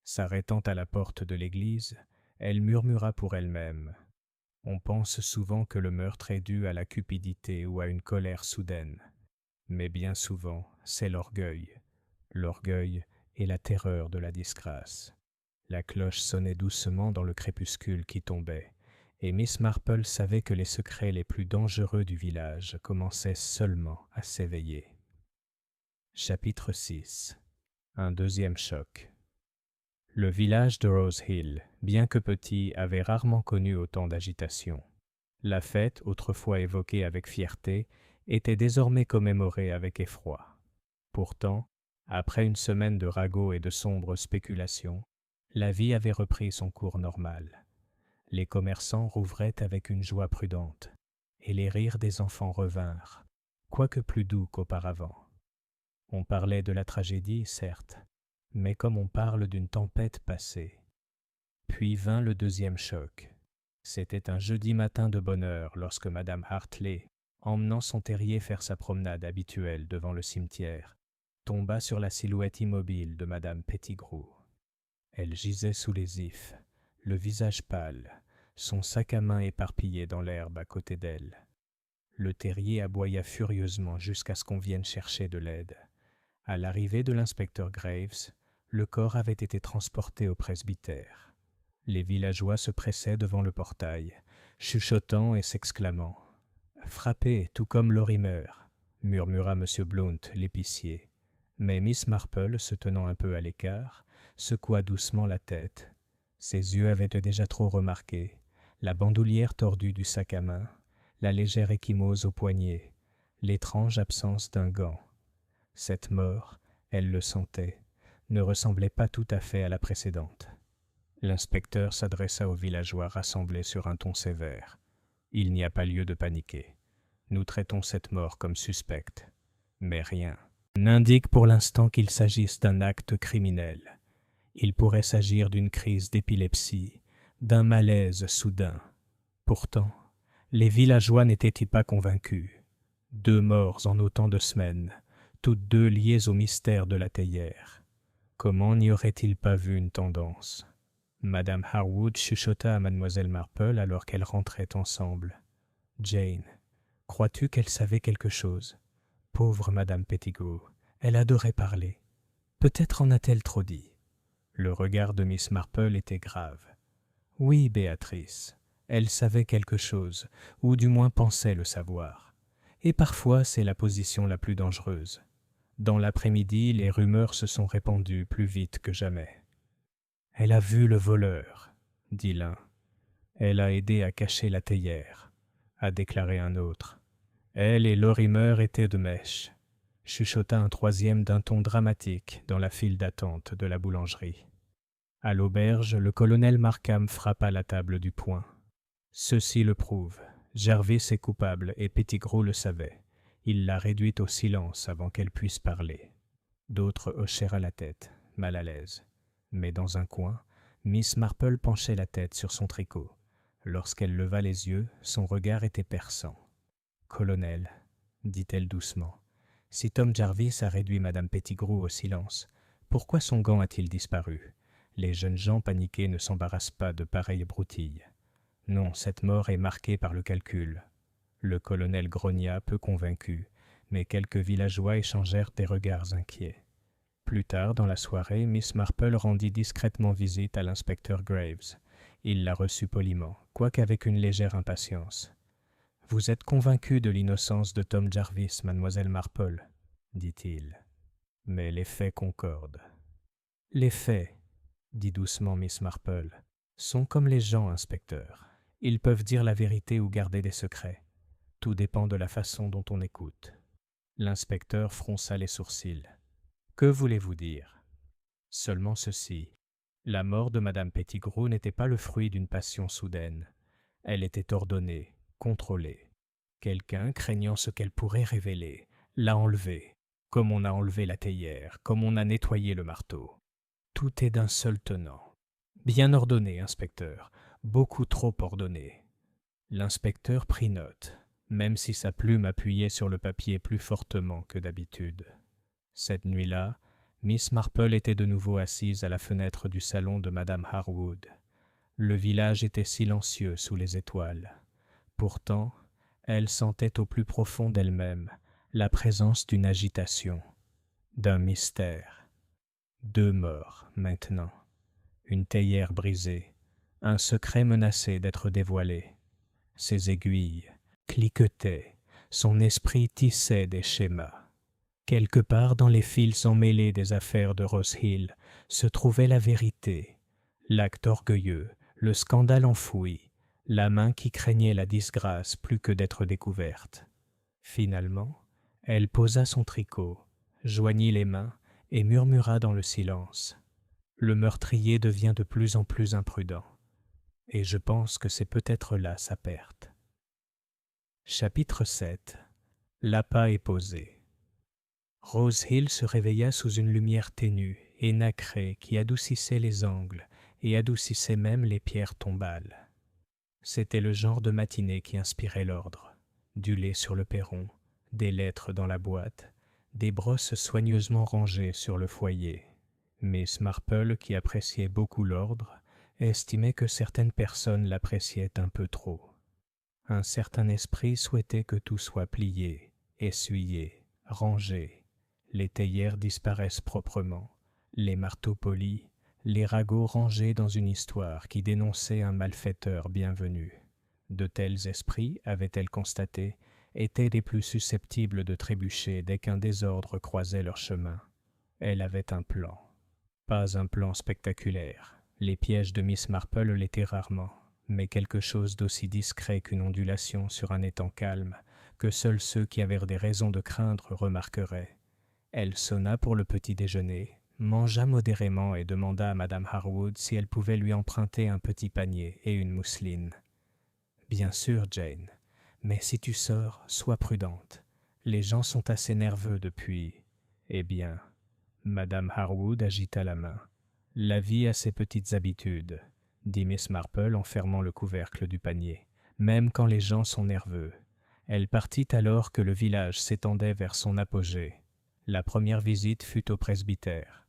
S'arrêtant à la porte de l'église, elle murmura pour elle-même. On pense souvent que le meurtre est dû à la cupidité ou à une colère soudaine. Mais bien souvent, c'est l'orgueil. L'orgueil et la terreur de la disgrâce. La cloche sonnait doucement dans le crépuscule qui tombait, et Miss Marple savait que les secrets les plus dangereux du village commençaient seulement à s'éveiller. Chapitre 6. Un deuxième choc. Le village de Rose Hill, bien que petit, avait rarement connu autant d'agitation. La fête, autrefois évoquée avec fierté, était désormais commémorée avec effroi. Pourtant, après une semaine de ragots et de sombres spéculations, la vie avait repris son cours normal. Les commerçants rouvraient avec une joie prudente, et les rires des enfants revinrent, quoique plus doux qu'auparavant. On parlait de la tragédie, certes, mais comme on parle d'une tempête passée. Puis vint le deuxième choc. C'était un jeudi matin de bonne heure lorsque Madame Hartley, emmenant son terrier faire sa promenade habituelle devant le cimetière, tomba sur la silhouette immobile de Madame Pettigrew. Elle gisait sous les ifs, le visage pâle, son sac à main éparpillé dans l'herbe à côté d'elle. Le terrier aboya furieusement jusqu'à ce qu'on vienne chercher de l'aide. À l'arrivée de l'inspecteur Graves, le corps avait été transporté au presbytère. Les villageois se pressaient devant le portail, chuchotant et s'exclamant. « Frappé, tout comme Lorimer », murmura M. Blount, l'épicier. Mais Miss Marple, se tenant un peu à l'écart, secoua doucement la tête. Ses yeux avaient déjà trop remarqué la bandoulière tordue du sac à main, la légère ecchymose au poignet, l'étrange absence d'un gant. Cette mort, elle le sentait, ne ressemblait pas tout à fait à la précédente. L'inspecteur s'adressa aux villageois rassemblés sur un ton sévère. « Il n'y a pas lieu de paniquer. Nous traitons cette mort comme suspecte. Mais rien n'indique pour l'instant qu'il s'agisse d'un acte criminel. Il pourrait s'agir d'une crise d'épilepsie, d'un malaise soudain. Pourtant, les villageois n'étaient-ils pas convaincus? 2 morts en autant de semaines, toutes 2 liées au mystère de la théière. Comment n'y aurait-il pas vu une tendance? Madame Harwood chuchota à Mademoiselle Marple alors qu'elles rentraient ensemble. « Jane, crois-tu qu'elle savait quelque chose? Pauvre Madame Pettigrew, elle adorait parler. Peut-être en a-t-elle trop dit. Le regard de Miss Marple était grave. Oui, Béatrice, elle savait quelque chose, ou du moins pensait le savoir. Et parfois c'est la position la plus dangereuse. Dans l'après-midi, les rumeurs se sont répandues plus vite que jamais. « Elle a vu le voleur », dit l'un. « Elle a aidé à cacher la théière », a déclaré un autre. « Elle et Lorimer étaient de mèche », chuchota un troisième d'un ton dramatique dans la file d'attente de la boulangerie. À l'auberge, le colonel Markham frappa la table du poing. Ceci le prouve. Jarvis est coupable et Pettigrew le savait. Il l'a réduite au silence avant qu'elle puisse parler. D'autres hochèrent la tête, mal à l'aise. Mais dans un coin, Miss Marple penchait la tête sur son tricot. Lorsqu'elle leva les yeux, son regard était perçant. « Colonel, » dit-elle doucement, « si Tom Jarvis a réduit Madame Pettigrew au silence, pourquoi son gant a-t-il disparu ? Les jeunes gens paniqués ne s'embarrassent pas de pareilles broutilles. Non, cette mort est marquée par le calcul. » Le colonel grogna, peu convaincu, mais quelques villageois échangèrent des regards inquiets. Plus tard dans la soirée, Miss Marple rendit discrètement visite à l'inspecteur Graves. Il la reçut poliment, quoique avec une légère impatience. « Vous êtes convaincue de l'innocence de Tom Jarvis, mademoiselle Marple, » dit-il. « Mais les faits concordent. »« Les faits, » dit doucement Miss Marple, « sont comme les gens, inspecteur. Ils peuvent dire la vérité ou garder des secrets. Tout dépend de la façon dont on écoute. » L'inspecteur fronça les sourcils. « Que voulez-vous dire ? » ?»« Seulement ceci. La mort de Madame Pettigrew n'était pas le fruit d'une passion soudaine. Elle était ordonnée, contrôlée. Quelqu'un, craignant ce qu'elle pourrait révéler, l'a enlevée, comme on a enlevé la théière, comme on a nettoyé le marteau. Tout est d'un seul tenant. Bien ordonné, inspecteur, beaucoup trop ordonné. » L'inspecteur prit note, même si sa plume appuyait sur le papier plus fortement que d'habitude. Cette nuit-là, Miss Marple était de nouveau assise à la fenêtre du salon de Madame Harwood. Le village était silencieux sous les étoiles. Pourtant, elle sentait au plus profond d'elle-même la présence d'une agitation, d'un mystère. 2 morts, maintenant. Une théière brisée, un secret menacé d'être dévoilé. Ses aiguilles cliquetaient, son esprit tissait des schémas. Quelque part dans les fils emmêlés des affaires de Rose Hill se trouvait la vérité, l'acte orgueilleux, le scandale enfoui, la main qui craignait la disgrâce plus que d'être découverte. Finalement, elle posa son tricot, joignit les mains et murmura dans le silence. Le meurtrier devient de plus en plus imprudent, et je pense que c'est peut-être là sa perte. Chapitre 7. L'appât est posé. Rose Hill se réveilla sous une lumière ténue et nacrée qui adoucissait les angles et adoucissait même les pierres tombales. C'était le genre de matinée qui inspirait l'ordre. Du lait sur le perron, des lettres dans la boîte, des brosses soigneusement rangées sur le foyer. Miss Marple, qui appréciait beaucoup l'ordre, estimait que certaines personnes l'appréciaient un peu trop. Un certain esprit souhaitait que tout soit plié, essuyé, rangé. Les théières disparaissent proprement, les marteaux polis, les ragots rangés dans une histoire qui dénonçait un malfaiteur bienvenu. De tels esprits, avait-elle constaté, étaient les plus susceptibles de trébucher dès qu'un désordre croisait leur chemin. Elle avait un plan. Pas un plan spectaculaire. Les pièges de Miss Marple l'étaient rarement, mais quelque chose d'aussi discret qu'une ondulation sur un étang calme, que seuls ceux qui avaient des raisons de craindre remarqueraient. Elle sonna pour le petit déjeuner, mangea modérément et demanda à Madame Harwood si elle pouvait lui emprunter un petit panier et une mousseline. « Bien sûr, Jane, mais si tu sors, sois prudente. Les gens sont assez nerveux depuis... » « Eh bien... » Madame Harwood agita la main. « La vie a ses petites habitudes, » dit Miss Marple en fermant le couvercle du panier, « même quand les gens sont nerveux. » Elle partit alors que le village s'étendait vers son apogée. La première visite fut au presbytère.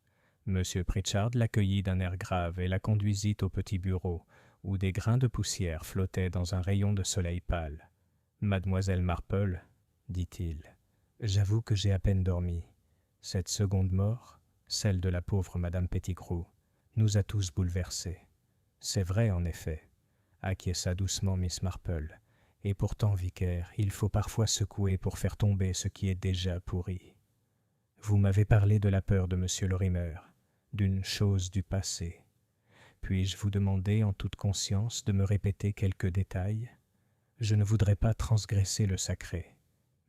M. Pritchard l'accueillit d'un air grave et la conduisit au petit bureau, où des grains de poussière flottaient dans un rayon de soleil pâle. « Mademoiselle Marple, dit-il, j'avoue que j'ai à peine dormi. Cette seconde mort, celle de la pauvre Madame Pettigrew, nous a tous bouleversés. C'est vrai, en effet, acquiesça doucement Miss Marple. Et pourtant, vicaire, il faut parfois secouer pour faire tomber ce qui est déjà pourri. Vous m'avez parlé de la peur de M. Lorimer, d'une chose du passé. Puis-je vous demander en toute conscience de me répéter quelques détails? Je ne voudrais pas transgresser le sacré,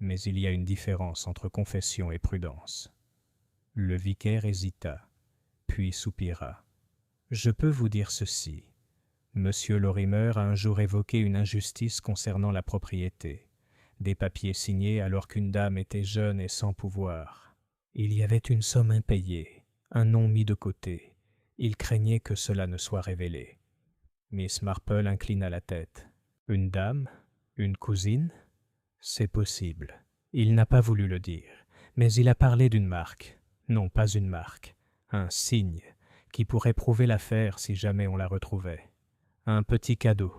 mais il y a une différence entre confession et prudence. Le vicaire hésita, puis soupira. Je peux vous dire ceci. Monsieur Lorimer a un jour évoqué une injustice concernant la propriété, des papiers signés alors qu'une dame était jeune et sans pouvoir. Il y avait une somme impayée, un nom mis de côté. Il craignait que cela ne soit révélé. Miss Marple inclina la tête. Une dame? Une cousine? C'est possible. Il n'a pas voulu le dire, mais il a parlé d'une marque. Non, pas une marque, un signe, qui pourrait prouver l'affaire si jamais on la retrouvait. Un petit cadeau,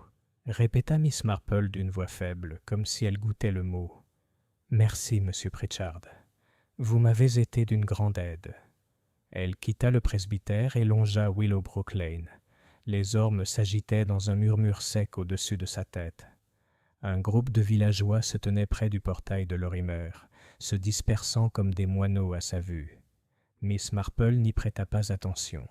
répéta Miss Marple d'une voix faible, comme si elle goûtait le mot. Merci, monsieur Pritchard. Vous m'avez été d'une grande aide. Elle quitta le presbytère et longea Willowbrook Lane. Les ormes s'agitaient dans un murmure sec au-dessus de sa tête. Un groupe de villageois se tenait près du portail de Lorimer, se dispersant comme des moineaux à sa vue. Miss Marple n'y prêta pas attention.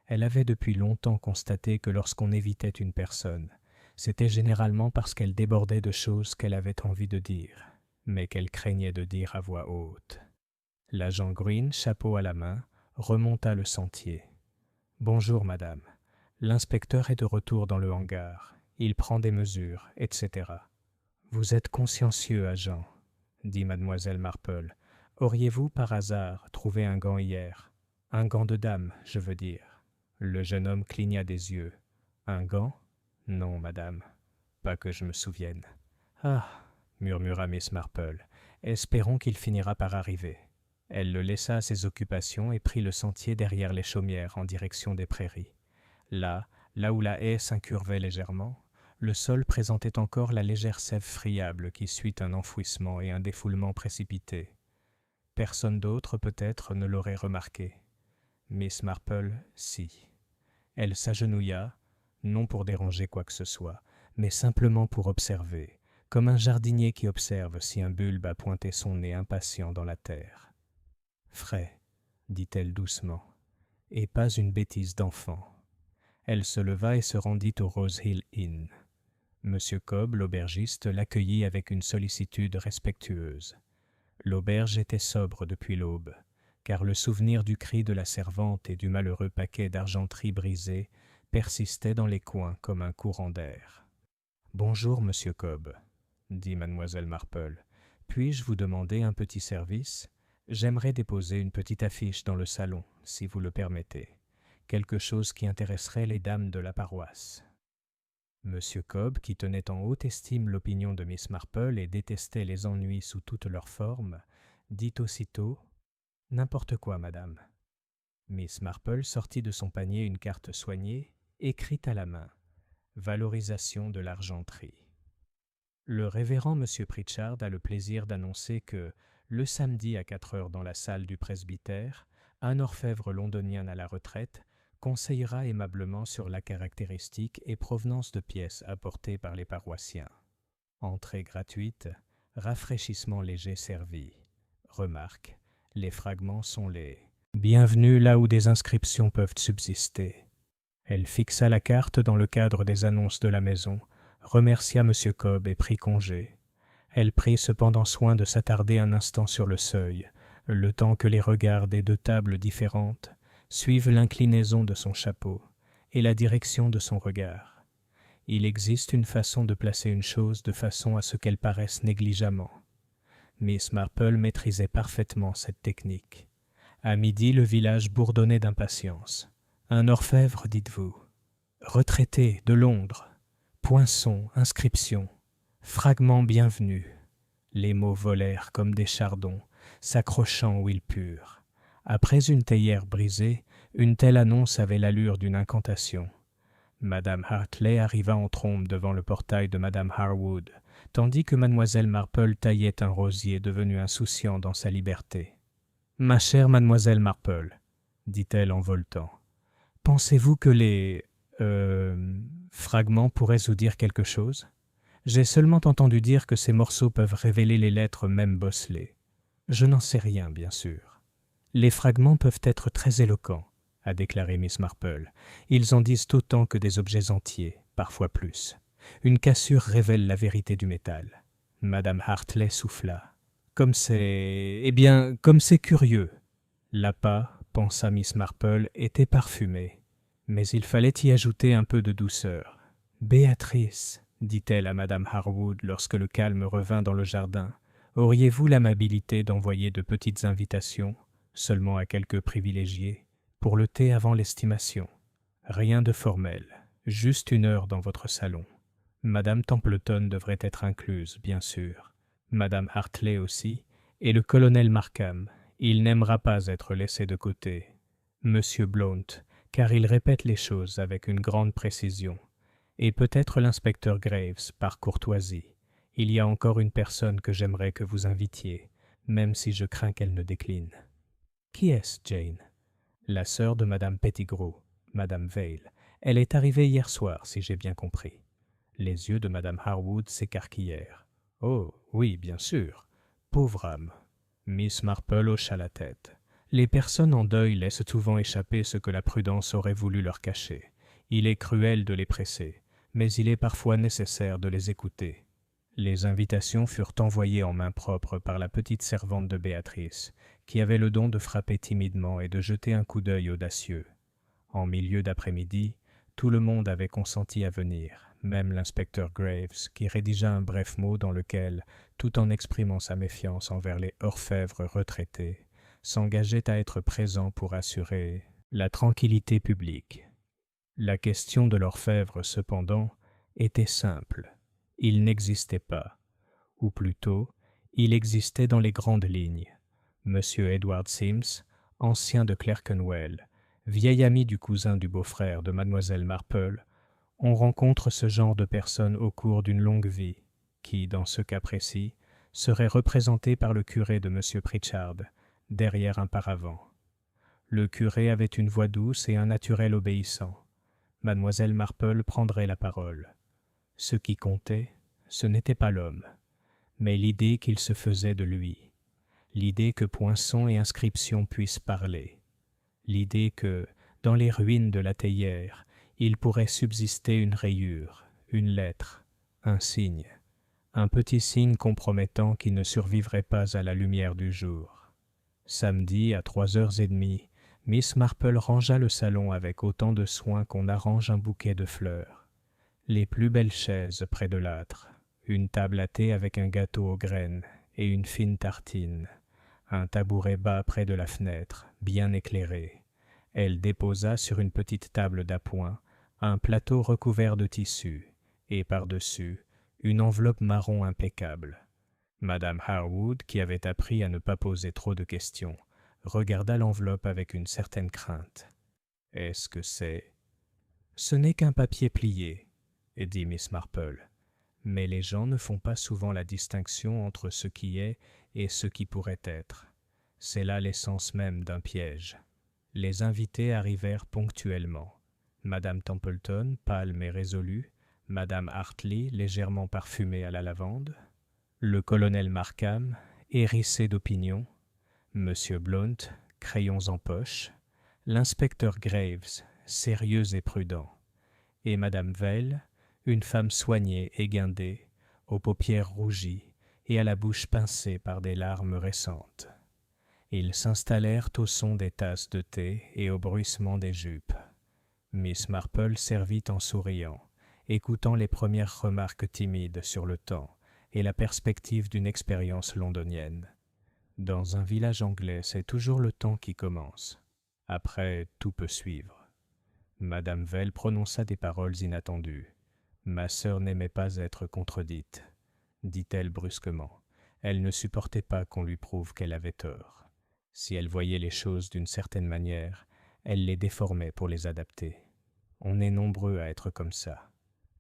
Elle avait depuis longtemps constaté que lorsqu'on évitait une personne, c'était généralement parce qu'elle débordait de choses qu'elle avait envie de dire, mais qu'elle craignait de dire à voix haute. L'agent Green, chapeau à la main, remonta le sentier. « Bonjour, madame. L'inspecteur est de retour dans le hangar. Il prend des mesures, etc. »« Vous êtes consciencieux, agent, » dit mademoiselle Marple. « Auriez-vous, par hasard, trouvé un gant hier? Un gant de dame, je veux dire. » Le jeune homme cligna des yeux. « Un gant? Non, madame. Pas que je me souvienne. »« Ah !» murmura Miss Marple. « Espérons qu'il finira par arriver. » Elle le laissa à ses occupations et prit le sentier derrière les chaumières en direction des prairies. Là où la haie s'incurvait légèrement, le sol présentait encore la légère sève friable qui suit un enfouissement et un défoulement précipité. Personne d'autre, peut-être, ne l'aurait remarqué. Miss Marple, si. Elle s'agenouilla, non pour déranger quoi que ce soit, mais simplement pour observer, comme un jardinier qui observe si un bulbe a pointé son nez impatient dans la terre. « Frais, » dit-elle doucement, « et pas une bêtise d'enfant. » Elle se leva et se rendit au Rose Hill Inn. Monsieur Cobb, l'aubergiste, l'accueillit avec une sollicitude respectueuse. L'auberge était sobre depuis l'aube, car le souvenir du cri de la servante et du malheureux paquet d'argenterie brisé persistait dans les coins comme un courant d'air. « Bonjour, monsieur Cobb, » dit mademoiselle Marple. « Puis-je vous demander un petit service? J'aimerais déposer une petite affiche dans le salon, si vous le permettez. Quelque chose qui intéresserait les dames de la paroisse. » Monsieur Cobb, qui tenait en haute estime l'opinion de Miss Marple et détestait les ennuis sous toutes leurs formes, dit aussitôt « N'importe quoi, madame. » Miss Marple sortit de son panier une carte soignée, écrite à la main. Valorisation de l'argenterie. Le révérend Monsieur Pritchard a le plaisir d'annoncer que, le samedi à 4 heures dans la salle du presbytère, un orfèvre londonien à la retraite conseillera aimablement sur la caractéristique et provenance de pièces apportées par les paroissiens. Entrée gratuite, rafraîchissement léger servi. Remarque, les fragments sont les « Bienvenue là où des inscriptions peuvent subsister ». Elle fixa la carte dans le cadre des annonces de la maison, remercia M. Cobb et prit congé. Elle prit cependant soin de s'attarder un instant sur le seuil, le temps que les regards des deux tables différentes suivent l'inclinaison de son chapeau et la direction de son regard. Il existe une façon de placer une chose de façon à ce qu'elle paraisse négligemment. Miss Marple maîtrisait parfaitement cette technique. À midi, le village bourdonnait d'impatience. Un orfèvre, dites-vous. Retraité de Londres. Poinçon, inscription. Fragment bienvenu. Les mots volèrent comme des chardons, s'accrochant où ils purent. Après une théière brisée, une telle annonce avait l'allure d'une incantation. Madame Hartley arriva en trombe devant le portail de Madame Harwood, tandis que mademoiselle Marple taillait un rosier devenu insouciant dans sa liberté. « Ma chère mademoiselle Marple, » dit-elle en voletant. Pensez-vous que les fragments pourraient vous dire quelque chose? J'ai seulement entendu dire que ces morceaux peuvent révéler les lettres même bosselées. Je n'en sais rien, bien sûr. Les fragments peuvent être très éloquents, a déclaré Miss Marple. Ils en disent autant que des objets entiers, parfois plus. Une cassure révèle la vérité du métal. Madame Hartley souffla. Comme c'est curieux. L'appât, pensa Miss Marple, était parfumé. Mais il fallait y ajouter un peu de douceur. Béatrice, dit-elle à Madame Harwood lorsque le calme revint dans le jardin, auriez-vous l'amabilité d'envoyer de petites invitations, seulement à quelques privilégiés, pour le thé avant l'estimation? Rien de formel, juste 1 heure dans votre salon. Madame Templeton devrait être incluse, bien sûr. Madame Hartley aussi, et le colonel Markham. Il n'aimera pas être laissé de côté. Monsieur Blount, car il répète les choses avec une grande précision. Et peut-être l'inspecteur Graves, par courtoisie. Il y a encore une personne que j'aimerais que vous invitiez, même si je crains qu'elle ne décline. Qui est-ce, Jane? La sœur de Madame Pettigrew, Madame Vale. Elle est arrivée hier soir, si j'ai bien compris. Les yeux de Madame Harwood s'écarquillèrent. Oh, oui, bien sûr. Pauvre âme. Miss Marple hocha la tête. Les personnes en deuil laissent souvent échapper ce que la prudence aurait voulu leur cacher. Il est cruel de les presser, mais il est parfois nécessaire de les écouter. Les invitations furent envoyées en main propre par la petite servante de Béatrice, qui avait le don de frapper timidement et de jeter un coup d'œil audacieux. En milieu d'après-midi, tout le monde avait consenti à venir, même l'inspecteur Graves, qui rédigea un bref mot dans lequel, tout en exprimant sa méfiance envers les orfèvres retraités, s'engageait à être présent pour assurer la tranquillité publique. La question de l'orfèvre, cependant, était simple. Il n'existait pas. Ou plutôt, il existait dans les grandes lignes. M. Edward Sims, ancien de Clerkenwell, vieil ami du cousin du beau-frère de mademoiselle Marple, on rencontre ce genre de personnes au cours d'une longue vie, qui, dans ce cas précis, serait représentée par le curé de M. Pritchard, derrière un paravent. Le curé avait une voix douce et un naturel obéissant. Mademoiselle Marple prendrait la parole. Ce qui comptait, ce n'était pas l'homme, mais l'idée qu'il se faisait de lui, l'idée que poinçon et inscription puissent parler, l'idée que, dans les ruines de la théière, il pourrait subsister une rayure, une lettre, un signe, un petit signe compromettant qui ne survivrait pas à la lumière du jour. Samedi, à 3h30, Miss Marple rangea le salon avec autant de soin qu'on arrange un bouquet de fleurs. Les plus belles chaises près de l'âtre, une table à thé avec un gâteau aux graines et une fine tartine, un tabouret bas près de la fenêtre, bien éclairé. Elle déposa sur une petite table d'appoint un plateau recouvert de tissu, et par-dessus, une enveloppe marron impeccable. Madame Harwood, qui avait appris à ne pas poser trop de questions, regarda l'enveloppe avec une certaine crainte. « Est-ce que c'est… » « Ce n'est qu'un papier plié, » dit Miss Marple. « Mais les gens ne font pas souvent la distinction entre ce qui est et ce qui pourrait être. C'est là l'essence même d'un piège. » Les invités arrivèrent ponctuellement. Madame Templeton, pâle mais résolue, Madame Hartley, légèrement parfumée à la lavande, le colonel Markham, hérissé d'opinion, Monsieur Blount, crayons en poche, l'inspecteur Graves, sérieux et prudent, et Madame Vale, une femme soignée et guindée, aux paupières rougies et à la bouche pincée par des larmes récentes. Ils s'installèrent au son des tasses de thé et au bruissement des jupes. Miss Marple servit en souriant, écoutant les premières remarques timides sur le temps et la perspective d'une expérience londonienne. Dans un village anglais, c'est toujours le temps qui commence. Après, tout peut suivre. Madame Vale prononça des paroles inattendues. « Ma sœur n'aimait pas être contredite, » dit-elle brusquement. Elle ne supportait pas qu'on lui prouve qu'elle avait tort. Si elle voyait les choses d'une certaine manière, elle les déformait pour les adapter. « On est nombreux à être comme ça, »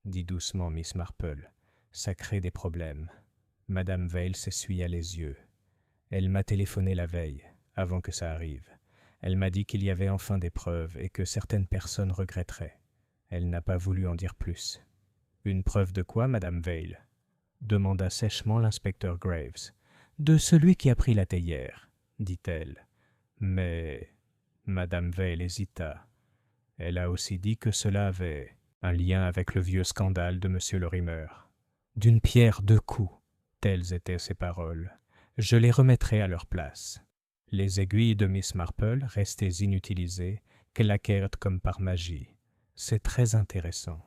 dit doucement Miss Marple. « Ça crée des problèmes. » Madame Vale s'essuya les yeux. « Elle m'a téléphoné la veille, avant que ça arrive. Elle m'a dit qu'il y avait enfin des preuves et que certaines personnes regretteraient. Elle n'a pas voulu en dire plus. Une preuve de quoi, madame Vale? Demanda sèchement l'inspecteur Graves. De celui qui a pris la théière, dit-elle. Mais madame Vale hésita. Elle a aussi dit que cela avait un lien avec le vieux scandale de M. Lorimer. D'une pierre deux coups, telles étaient ses paroles. Je les remettrai à leur place. Les aiguilles de Miss Marple, restées inutilisées, claquèrent comme par magie. C'est très intéressant.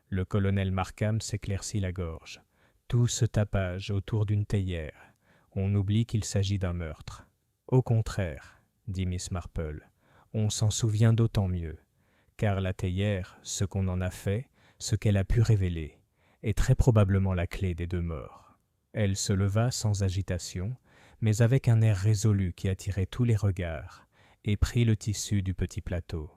Le colonel Markham s'éclaircit la gorge. Tout ce tapage autour d'une théière. On oublie qu'il s'agit d'un meurtre. Au contraire, dit Miss Marple, on s'en souvient d'autant mieux, car la théière, ce qu'on en a fait, ce qu'elle a pu révéler, est très probablement la clé des deux morts. Elle se leva sans agitation, mais avec un air résolu qui attirait tous les regards, et prit le tissu du petit plateau.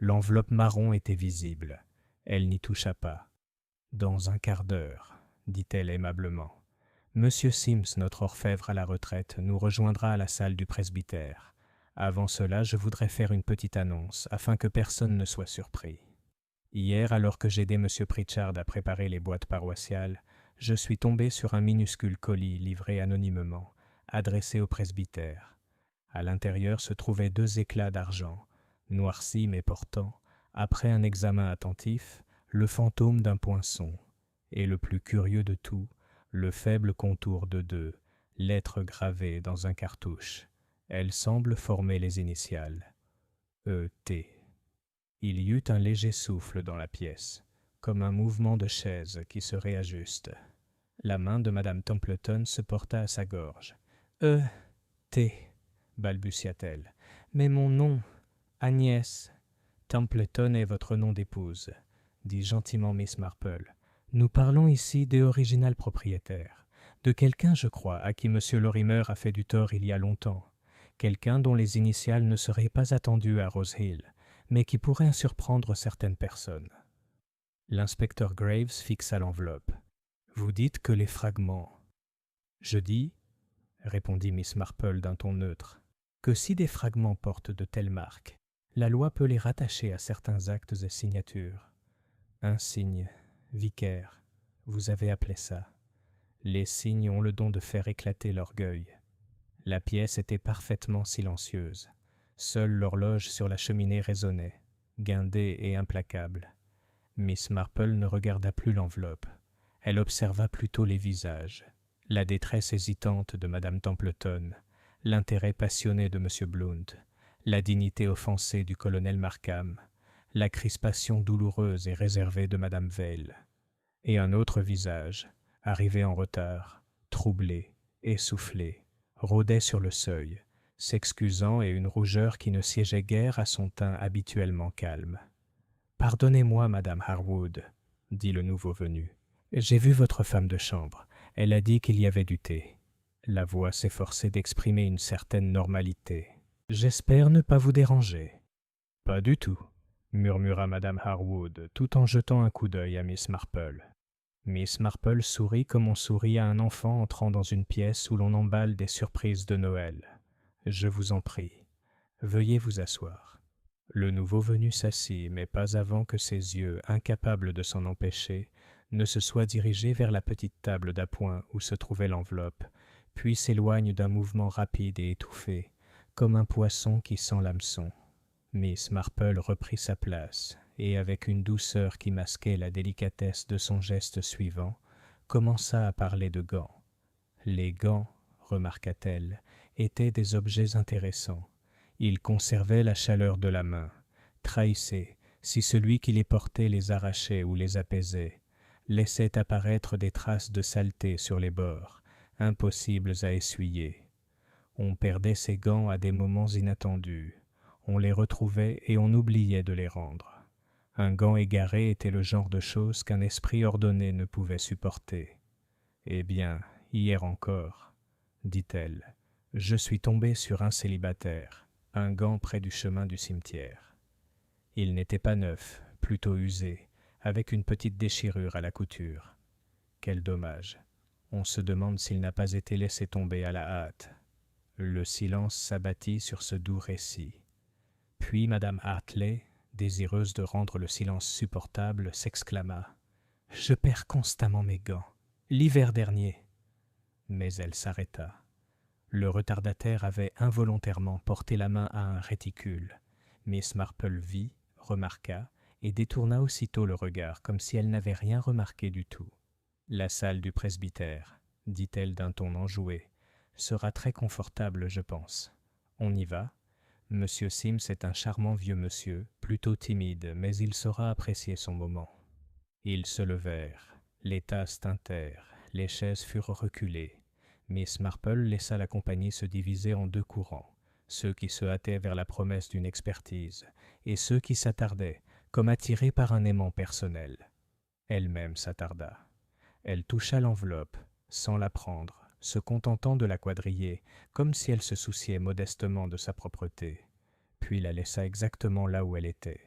L'enveloppe marron était visible. Elle n'y toucha pas. « Dans un quart d'heure, dit-elle aimablement. Monsieur Sims, notre orfèvre à la retraite, nous rejoindra à la salle du presbytère. Avant cela, je voudrais faire une petite annonce, afin que personne ne soit surpris. Hier, alors que j'aidais M. Pritchard à préparer les boîtes paroissiales, je suis tombé sur un minuscule colis livré anonymement, adressé au presbytère. À l'intérieur se trouvaient 2 éclats d'argent, noircis mais portant, après un examen attentif, le fantôme d'un poinçon, et le plus curieux de tout, le faible contour de 2 lettres gravées dans un cartouche. Elles semblent former les initiales. E.T. Il y eut un léger souffle dans la pièce, comme un mouvement de chaise qui se réajuste. La main de Madame Templeton se porta à sa gorge. E.T. balbutia-t-elle. Mais mon nom, Agnès. Templeton est votre nom d'épouse, dit gentiment Miss Marple. Nous parlons ici des originales propriétaires, de quelqu'un, je crois, à qui M. Lorimer a fait du tort il y a longtemps, quelqu'un dont les initiales ne seraient pas attendues à Rose Hill, mais qui pourrait surprendre certaines personnes. L'inspecteur Graves fixa l'enveloppe. Vous dites que les fragments. Je dis, répondit Miss Marple d'un ton neutre, que si des fragments portent de telles marques, la loi peut les rattacher à certains actes et signatures. Insignes, vicaires, vous avez appelé ça. Les signes ont le don de faire éclater l'orgueil. La pièce était parfaitement silencieuse. Seule l'horloge sur la cheminée résonnait, guindée et implacable. Miss Marple ne regarda plus l'enveloppe. Elle observa plutôt les visages, la détresse hésitante de Madame Templeton, l'intérêt passionné de M. Blount, la dignité offensée du colonel Markham, la crispation douloureuse et réservée de Madame Vale, et un autre visage, arrivé en retard, troublé, essoufflé, rôdait sur le seuil, s'excusant et une rougeur qui ne siégeait guère à son teint habituellement calme. « Pardonnez-moi, Madame Harwood, dit le nouveau venu. J'ai vu votre femme de chambre. Elle a dit qu'il y avait du thé. » La voix s'efforçait d'exprimer une certaine normalité. « J'espère ne pas vous déranger. »« Pas du tout, » murmura Madame Harwood, tout en jetant un coup d'œil à Miss Marple. Miss Marple sourit comme on sourit à un enfant entrant dans une pièce où l'on emballe des surprises de Noël. « Je vous en prie. Veuillez vous asseoir. » Le nouveau venu s'assit, mais pas avant que ses yeux, incapables de s'en empêcher, ne se soient dirigés vers la petite table d'appoint où se trouvait l'enveloppe, puis s'éloignent d'un mouvement rapide et étouffé, comme un poisson qui sent l'hameçon. Miss Marple reprit sa place, et avec une douceur qui masquait la délicatesse de son geste suivant, commença à parler de gants. Les gants, remarqua-t-elle, étaient des objets intéressants. Ils conservaient la chaleur de la main, trahissaient, si celui qui les portait les arrachait ou les apaisait, laissaient apparaître des traces de saleté sur les bords, impossibles à essuyer. On perdait ces gants à des moments inattendus. On les retrouvait et on oubliait de les rendre. Un gant égaré était le genre de chose qu'un esprit ordonné ne pouvait supporter. « Eh bien, hier encore, dit-elle, je suis tombée sur un célibataire, un gant près du chemin du cimetière. Il n'était pas neuf, plutôt usé, avec une petite déchirure à la couture. Quel dommage. On se demande s'il n'a pas été laissé tomber à la hâte. » Le silence s'abattit sur ce doux récit. Puis madame Hartley, désireuse de rendre le silence supportable, s'exclama « Je perds constamment mes gants. L'hiver dernier. » Mais elle s'arrêta. Le retardataire avait involontairement porté la main à un réticule. Miss Marple vit, remarqua, et détourna aussitôt le regard, comme si elle n'avait rien remarqué du tout. « La salle du presbytère, » dit-elle d'un ton enjoué, « sera très confortable, je pense. On y va ? Monsieur Sims est un charmant vieux monsieur, plutôt timide, mais il saura apprécier son moment. » Ils se levèrent, les tasses tintèrent, les chaises furent reculées. Miss Marple laissa la compagnie se diviser en deux courants, ceux qui se hâtaient vers la promesse d'une expertise, et ceux qui s'attardaient, comme attirés par un aimant personnel. Elle-même s'attarda. Elle toucha l'enveloppe, sans la prendre, se contentant de la quadriller, comme si elle se souciait modestement de sa propreté, puis la laissa exactement là où elle était.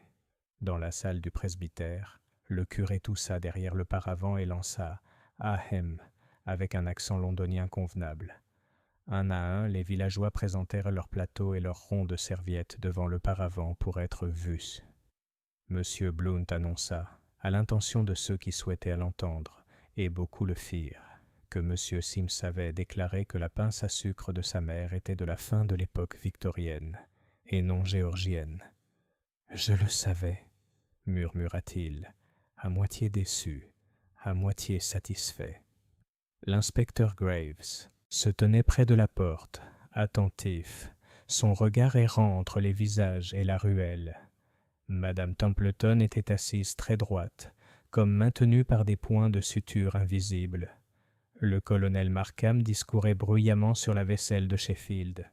Dans la salle du presbytère, le curé toussa derrière le paravent et lança « Ahem » avec un accent londonien convenable. Un à un, les villageois présentèrent leurs plateaux et leurs ronds de serviettes devant le paravent pour être vus. Monsieur Blount annonça, à l'intention de ceux qui souhaitaient l'entendre, et beaucoup le firent, que monsieur Sims avait déclaré que la pince à sucre de sa mère était de la fin de l'époque victorienne, et non géorgienne. « Je le savais, » murmura-t-il, à moitié déçu, à moitié satisfait. L'inspecteur Graves se tenait près de la porte, attentif, son regard errant entre les visages et la ruelle. Madame Templeton était assise très droite, comme maintenue par des points de suture invisibles. Le colonel Markham discourait bruyamment sur la vaisselle de Sheffield.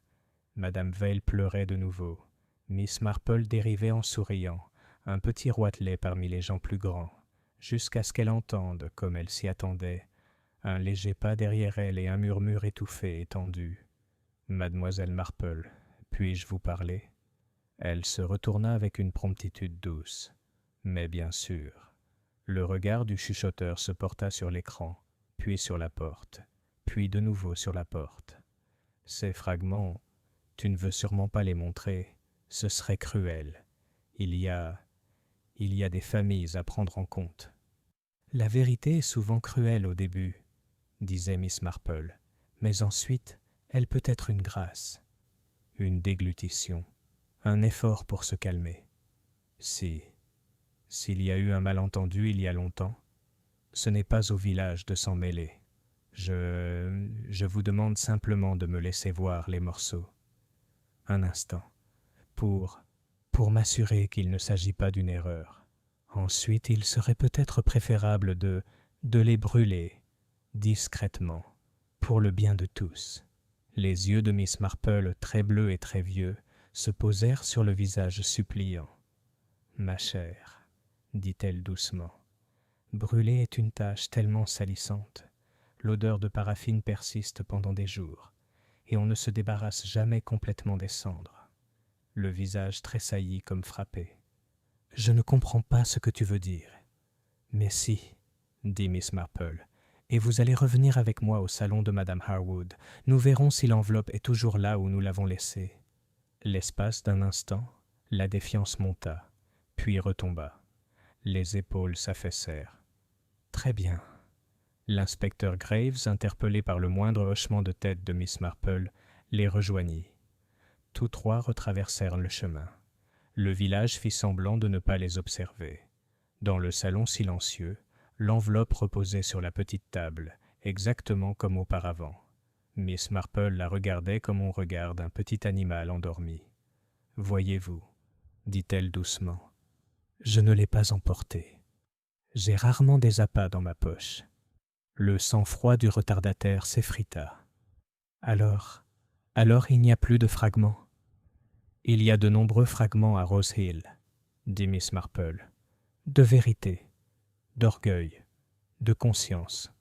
Madame Vale pleurait de nouveau. Miss Marple dérivait en souriant, un petit roitelet parmi les gens plus grands, jusqu'à ce qu'elle entende, comme elle s'y attendait, un léger pas derrière elle et un murmure étouffé étendu. « Mademoiselle Marple, puis-je vous parler ?» Elle se retourna avec une promptitude douce. Mais bien sûr. Le regard du chuchoteur se porta sur l'écran, puis sur la porte, puis de nouveau sur la porte. Ces fragments, tu ne veux sûrement pas les montrer, ce serait cruel. Il y a des familles à prendre en compte. La vérité est souvent cruelle au début, disait Miss Marple, mais ensuite, elle peut être une grâce, une déglutition, un effort pour se calmer. S'il y a eu un malentendu il y a longtemps, ce n'est pas au village de s'en mêler. Je vous demande simplement de me laisser voir les morceaux. Un instant, pour m'assurer qu'il ne s'agit pas d'une erreur. Ensuite, il serait peut-être préférable de les brûler, discrètement, pour le bien de tous. Les yeux de Miss Marple, très bleus et très vieux, se posèrent sur le visage suppliant. « Ma chère, » dit-elle doucement, « brûler est une tâche tellement salissante. L'odeur de paraffine persiste pendant des jours, et on ne se débarrasse jamais complètement des cendres. » Le visage tressaillit comme frappé. « Je ne comprends pas ce que tu veux dire. »« Mais si, » dit Miss Marple, « et vous allez revenir avec moi au salon de Madame Harwood. Nous verrons si l'enveloppe est toujours là où nous l'avons laissée. » L'espace d'un instant, la défiance monta, puis retomba. Les épaules s'affaissèrent. « Très bien. » L'inspecteur Graves, interpellé par le moindre hochement de tête de Miss Marple, les rejoignit. Tous trois retraversèrent le chemin. Le village fit semblant de ne pas les observer. Dans le salon silencieux, l'enveloppe reposait sur la petite table, exactement comme auparavant. Miss Marple la regardait comme on regarde un petit animal endormi. « Voyez-vous, » dit-elle doucement, « je ne l'ai pas emporté. J'ai rarement des appâts dans ma poche. » Le sang-froid du retardataire s'effrita. « Alors il n'y a plus de fragments ?»« Il y a de nombreux fragments à Rose Hill, » dit Miss Marple. « De vérité, d'orgueil, de conscience.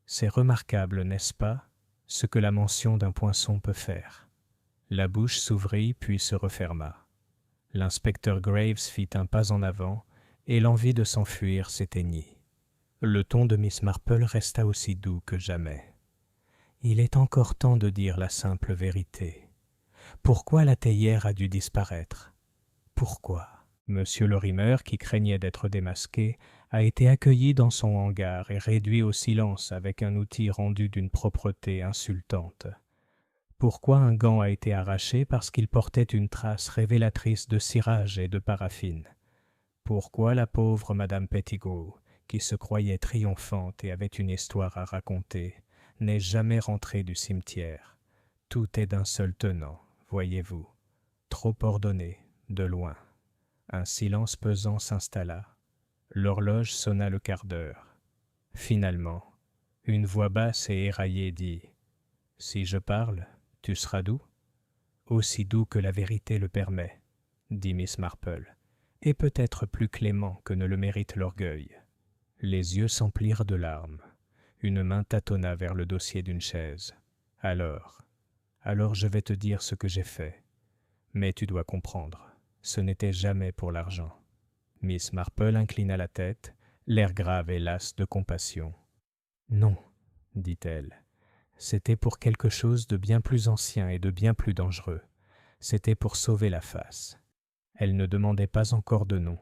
C'est remarquable, n'est-ce pas, ce que la mention d'un poinçon peut faire. » La bouche s'ouvrit puis se referma. L'inspecteur Graves fit un pas en avant et l'envie de s'enfuir s'éteignit. Le ton de Miss Marple resta aussi doux que jamais. « Il est encore temps de dire la simple vérité. Pourquoi la théière a dû disparaître ? Pourquoi ? Monsieur Lorimer, qui craignait d'être démasqué, a été accueilli dans son hangar et réduit au silence avec un outil rendu d'une propreté insultante. Pourquoi un gant a été arraché parce qu'il portait une trace révélatrice de cirage et de paraffine? Pourquoi la pauvre Madame Pettigrew, qui se croyait triomphante et avait une histoire à raconter, n'est jamais rentrée du cimetière? Tout est d'un seul tenant, voyez-vous. Trop ordonné, de loin. Un silence pesant s'installa. L'horloge sonna le quart d'heure. Finalement, une voix basse et éraillée dit « Si je parle, tu seras doux ?»« Aussi doux que la vérité le permet, » dit Miss Marple, « et peut-être plus clément que ne le mérite l'orgueil. » Les yeux s'emplirent de larmes. Une main tâtonna vers le dossier d'une chaise. « Alors je vais te dire ce que j'ai fait. Mais tu dois comprendre, ce n'était jamais pour l'argent. » Miss Marple inclina la tête, l'air grave et las de compassion. « Non, dit-elle, c'était pour quelque chose de bien plus ancien et de bien plus dangereux. C'était pour sauver la face. » Elle ne demandait pas encore de nom.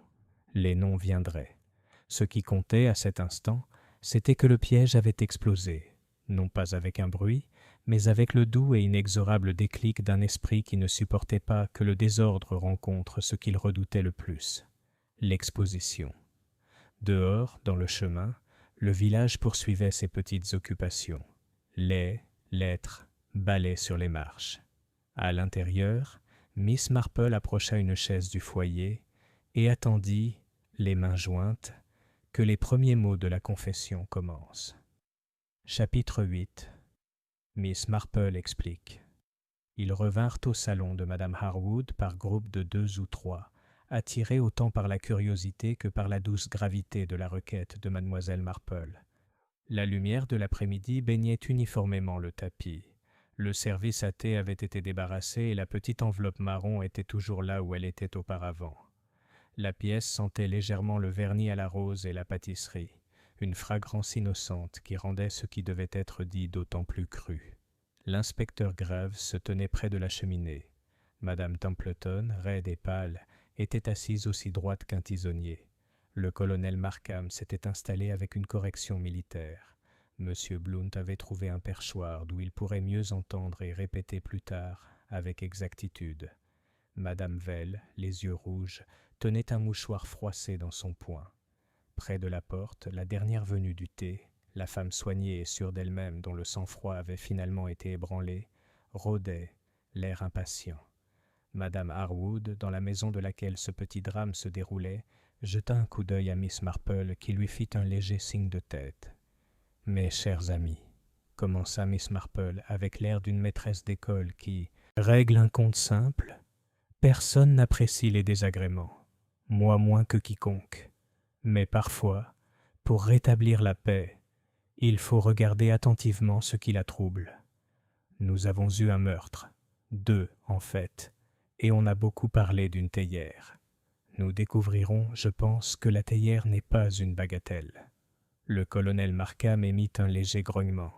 Les noms viendraient. Ce qui comptait à cet instant, c'était que le piège avait explosé, non pas avec un bruit, mais avec le doux et inexorable déclic d'un esprit qui ne supportait pas que le désordre rencontre ce qu'il redoutait le plus, l'exposition. Dehors, dans le chemin, le village poursuivait ses petites occupations. Lait, lettres, balais sur les marches. À l'intérieur, Miss Marple approcha une chaise du foyer et attendit, les mains jointes, que les premiers mots de la confession commencent. Chapitre 8. Miss Marple explique. Ils revinrent au salon de Madame Harwood par groupes de 2 ou 3, attirés autant par la curiosité que par la douce gravité de la requête de Mademoiselle Marple. La lumière de l'après-midi baignait uniformément le tapis. Le service à thé avait été débarrassé et la petite enveloppe marron était toujours là où elle était auparavant. La pièce sentait légèrement le vernis à la rose et la pâtisserie, une fragrance innocente qui rendait ce qui devait être dit d'autant plus cru. L'inspecteur Graves se tenait près de la cheminée. Madame Templeton, raide et pâle, était assise aussi droite qu'un tisonnier. Le colonel Markham s'était installé avec une correction militaire. Monsieur Blount avait trouvé un perchoir d'où il pourrait mieux entendre et répéter plus tard, avec exactitude. Madame Vell, les yeux rouges, tenait un mouchoir froissé dans son poing. Près de la porte, la dernière venue du thé, la femme soignée et sûre d'elle-même dont le sang-froid avait finalement été ébranlé, rôdait, l'air impatient. Madame Harwood, dans la maison de laquelle ce petit drame se déroulait, jeta un coup d'œil à Miss Marple qui lui fit un léger signe de tête. « Mes chers amis, » commença Miss Marple avec l'air d'une maîtresse d'école qui règle un compte simple. Personne n'apprécie les désagréments, moi moins que quiconque. Mais parfois, pour rétablir la paix, il faut regarder attentivement ce qui la trouble. Nous avons eu un meurtre, 2 en fait, et on a beaucoup parlé d'une théière. Nous découvrirons, je pense, que la théière n'est pas une bagatelle. Le colonel Markham émit un léger grognement.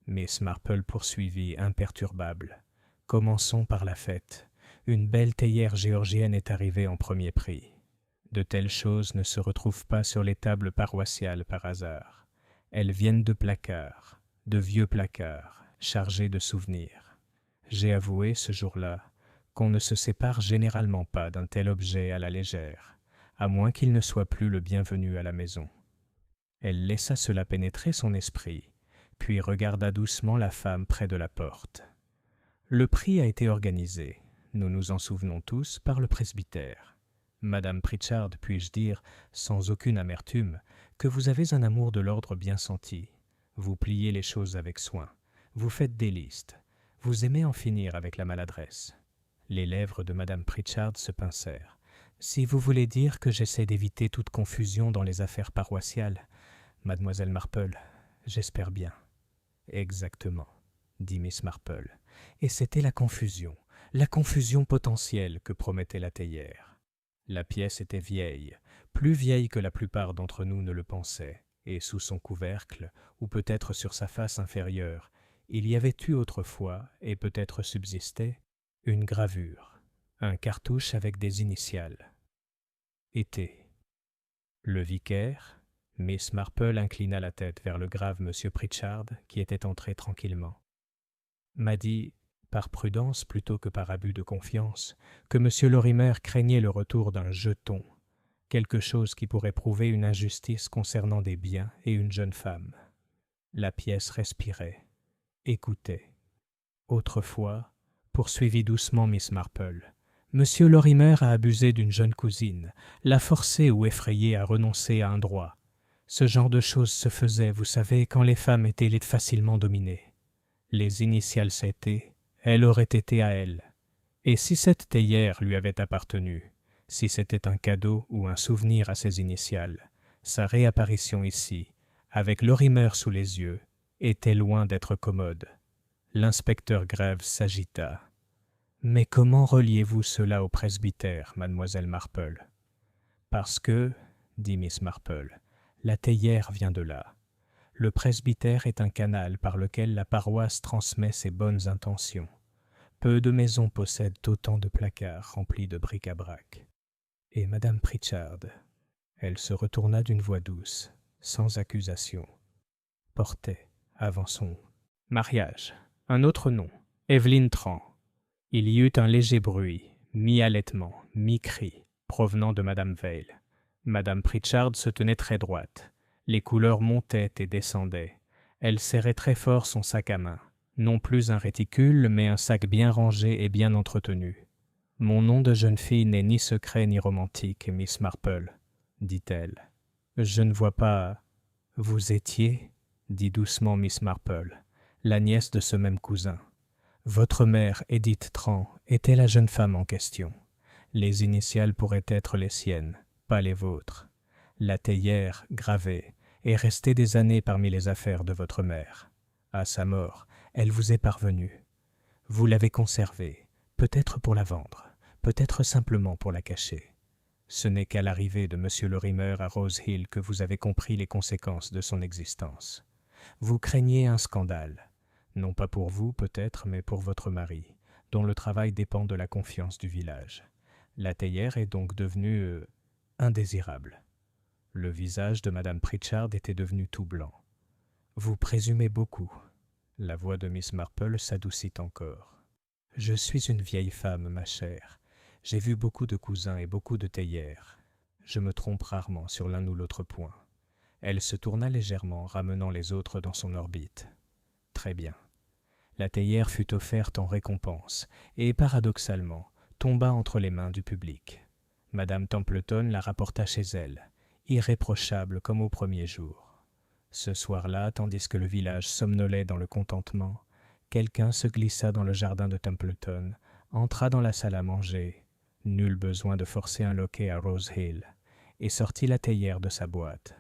Miss Marple poursuivit, imperturbable. Commençons par la fête. Une belle théière géorgienne est arrivée en premier prix. De telles choses ne se retrouvent pas sur les tables paroissiales par hasard. Elles viennent de placards, de vieux placards, chargés de souvenirs. J'ai avoué ce jour-là qu'on ne se sépare généralement pas d'un tel objet à la légère, à moins qu'il ne soit plus le bienvenu à la maison. Elle laissa cela pénétrer son esprit, puis regarda doucement la femme près de la porte. Le prix a été organisé, nous nous en souvenons tous, par le presbytère. Madame Pritchard, puis-je dire, sans aucune amertume, que vous avez un amour de l'ordre bien senti. Vous pliez les choses avec soin, vous faites des listes, vous aimez en finir avec la maladresse. Les lèvres de Madame Pritchard se pincèrent. Si vous voulez dire que j'essaie d'éviter toute confusion dans les affaires paroissiales, Mademoiselle Marple, j'espère bien. Exactement, dit Miss Marple. Et c'était la confusion potentielle que promettait la théière. La pièce était vieille, plus vieille que la plupart d'entre nous ne le pensaient, et sous son couvercle, ou peut-être sur sa face inférieure, il y avait eu autrefois, et peut-être subsistait, une gravure, un cartouche avec des initiales. Été. Le vicaire, Miss Marple inclina la tête vers le grave M. Pritchard, qui était entré tranquillement. M'a dit, par prudence plutôt que par abus de confiance, que M. Lorimer craignait le retour d'un jeton, quelque chose qui pourrait prouver une injustice concernant des biens et une jeune femme. La pièce respirait, écoutait. Autrefois, poursuivit doucement Miss Marple, M. Lorimer a abusé d'une jeune cousine, l'a forcée ou effrayée à renoncer à un droit. Ce genre de choses se faisait, vous savez, quand les femmes étaient facilement dominées. Les initiales c'était, elle aurait été à elle. Et si cette théière lui avait appartenu, si c'était un cadeau ou un souvenir à ses initiales, sa réapparition ici, avec Lorimer sous les yeux, était loin d'être commode. L'inspecteur Graves s'agita. « Mais comment reliez-vous cela au presbytère, mademoiselle Marple ?»« Parce que, dit Miss Marple, la théière vient de là. Le presbytère est un canal par lequel la paroisse transmet ses bonnes intentions. Peu de maisons possèdent autant de placards remplis de bric-à-brac. Et madame Pritchard, elle se retourna d'une voix douce, sans accusation, portait, avant son mariage, un autre nom, Evelyn Tran. Il y eut un léger bruit, mi-halètement, mi-cri, provenant de madame Vail. Madame Pritchard se tenait très droite. Les couleurs montaient et descendaient. Elle serrait très fort son sac à main. Non plus un réticule, mais un sac bien rangé et bien entretenu. « Mon nom de jeune fille n'est ni secret ni romantique, Miss Marple, dit-elle. Je ne vois pas... Vous étiez, dit doucement Miss Marple, la nièce de ce même cousin. Votre mère, Edith Tran, était la jeune femme en question. Les initiales pourraient être les siennes, pas les vôtres. La théière, gravée, est restée des années parmi les affaires de votre mère. À sa mort, elle vous est parvenue. Vous l'avez conservée, peut-être pour la vendre, peut-être simplement pour la cacher. Ce n'est qu'à l'arrivée de M. Lorimer à Rose Hill que vous avez compris les conséquences de son existence. Vous craignez un scandale, non pas pour vous peut-être, mais pour votre mari, dont le travail dépend de la confiance du village. La théière est donc devenue indésirable. Le visage de madame Pritchard était devenu tout blanc. Vous présumez beaucoup. La voix de Miss Marple s'adoucit encore. Je suis une vieille femme, ma chère. J'ai vu beaucoup de cousins et beaucoup de théières. Je me trompe rarement sur l'un ou l'autre point. Elle se tourna légèrement, ramenant les autres dans son orbite. Très bien. La théière fut offerte en récompense, et paradoxalement, tomba entre les mains du public. Madame Templeton la rapporta chez elle, irréprochable comme au premier jour. Ce soir-là, tandis que le village somnolait dans le contentement, quelqu'un se glissa dans le jardin de Templeton, entra dans la salle à manger, nul besoin de forcer un loquet à Rose Hill, et sortit la théière de sa boîte.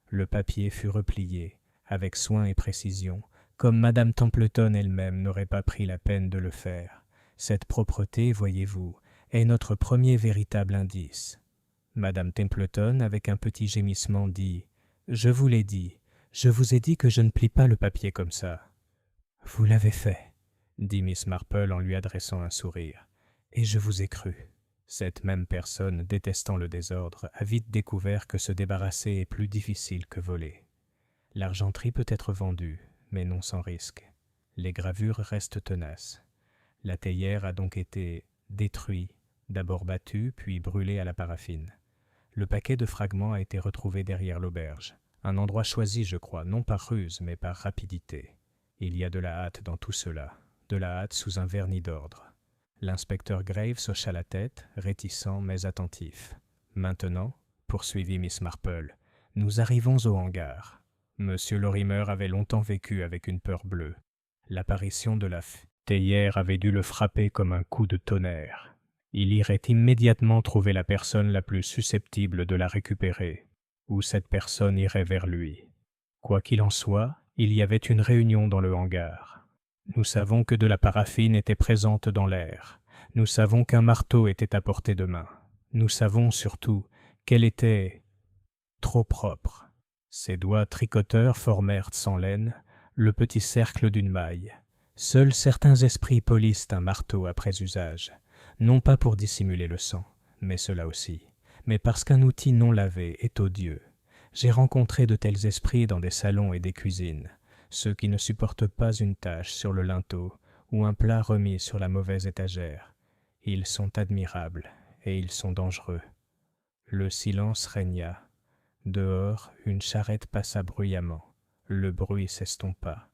Le papier fut replié, avec soin et précision, comme madame Templeton elle-même n'aurait pas pris la peine de le faire. Cette propreté, voyez-vous, est notre premier véritable indice. Madame Templeton, avec un petit gémissement, dit « Je vous l'ai dit, je vous ai dit que je ne plie pas le papier comme ça. »« Vous l'avez fait, » dit Miss Marple en lui adressant un sourire, « et je vous ai cru. » Cette même personne, détestant le désordre, a vite découvert que se débarrasser est plus difficile que voler. L'argenterie peut être vendue, mais non sans risque. Les gravures restent tenaces. La théière a donc été détruite, d'abord battue, puis brûlée à la paraffine. Le paquet de fragments a été retrouvé derrière l'auberge. Un endroit choisi, je crois, non par ruse, mais par rapidité. Il y a de la hâte dans tout cela, de la hâte sous un vernis d'ordre. L'inspecteur Graves hocha la tête, réticent mais attentif. « Maintenant, » poursuivit Miss Marple, « nous arrivons au hangar. Monsieur Lorimer avait longtemps vécu avec une peur bleue. L'apparition de la théière avait dû le frapper comme un coup de tonnerre. Il irait immédiatement trouver la personne la plus susceptible de la récupérer, ou cette personne irait vers lui. Quoi qu'il en soit, il y avait une réunion dans le hangar. Nous savons que de la paraffine était présente dans l'air. Nous savons qu'un marteau était à portée de main. Nous savons surtout qu'elle était trop propre. Ses doigts tricoteurs formèrent sans laine le petit cercle d'une maille. Seuls certains esprits polissent un marteau après usage. non pas pour dissimuler le sang, mais cela aussi, mais parce qu'un outil non lavé est odieux. J'ai rencontré de tels esprits dans des salons et des cuisines, ceux qui ne supportent pas une tache sur le linteau ou un plat remis sur la mauvaise étagère. Ils sont admirables et ils sont dangereux. Le silence régna. Dehors, une charrette passa bruyamment. Le bruit s'estompa.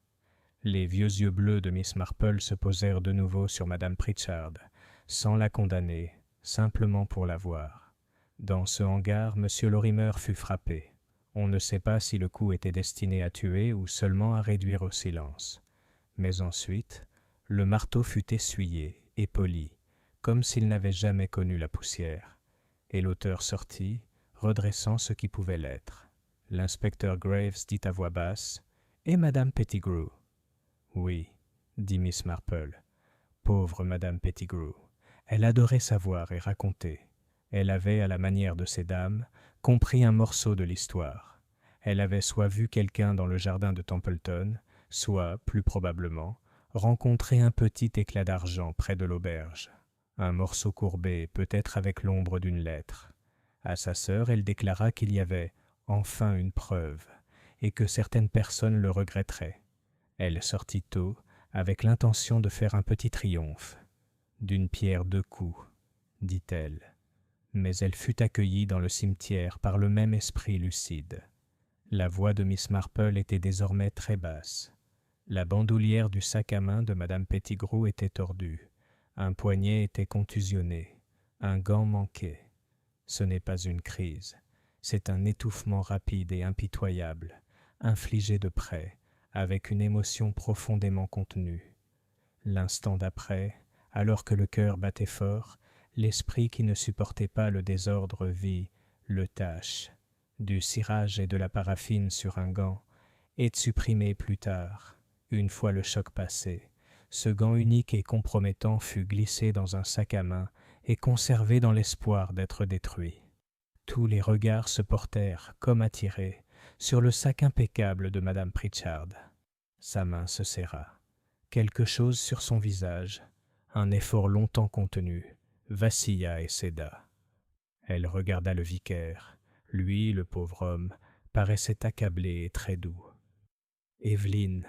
Les vieux yeux bleus de Miss Marple se posèrent de nouveau sur madame Pritchard, sans la condamner, simplement pour la voir. Dans ce hangar, M. Lorimer fut frappé. On ne sait pas si le coup était destiné à tuer ou seulement à réduire au silence. Mais ensuite, le marteau fut essuyé et poli, comme s'il n'avait jamais connu la poussière, et l'auteur sortit, redressant ce qui pouvait l'être. L'inspecteur Graves dit à voix basse « Et madame Pettigrew ?» « Oui, » dit Miss Marple. Pauvre madame Pettigrew. Elle adorait savoir et raconter. Elle avait, à la manière de ces dames, compris un morceau de l'histoire. Elle avait soit vu quelqu'un dans le jardin de Templeton, soit, plus probablement, rencontré un petit éclat d'argent près de l'auberge. Un morceau courbé, peut-être avec l'ombre d'une lettre. À sa sœur, elle déclara qu'il y avait enfin une preuve, et que certaines personnes le regretteraient. Elle sortit tôt, avec l'intention de faire un petit triomphe. D'une pierre deux coups, dit-elle. Mais elle fut accueillie dans le cimetière par le même esprit lucide. La voix de Miss Marple était désormais très basse. La bandoulière du sac à main de madame Pettigrew était tordue. Un poignet était contusionné. Un gant manquait. Ce n'est pas une crise. C'est un étouffement rapide et impitoyable, infligé de près, avec une émotion profondément contenue. L'instant d'après, alors que le cœur battait fort, l'esprit qui ne supportait pas le désordre vit le tache, du cirage et de la paraffine sur un gant, et supprimé plus tard, une fois le choc passé. Ce gant unique et compromettant fut glissé dans un sac à main et conservé dans l'espoir d'être détruit. Tous les regards se portèrent, comme attirés, sur le sac impeccable de madame Pritchard. Sa main se serra. Quelque chose sur son visage, un effort longtemps contenu, vacilla et céda. Elle regarda le vicaire. Lui, le pauvre homme, paraissait accablé et très doux. « Évelyne, »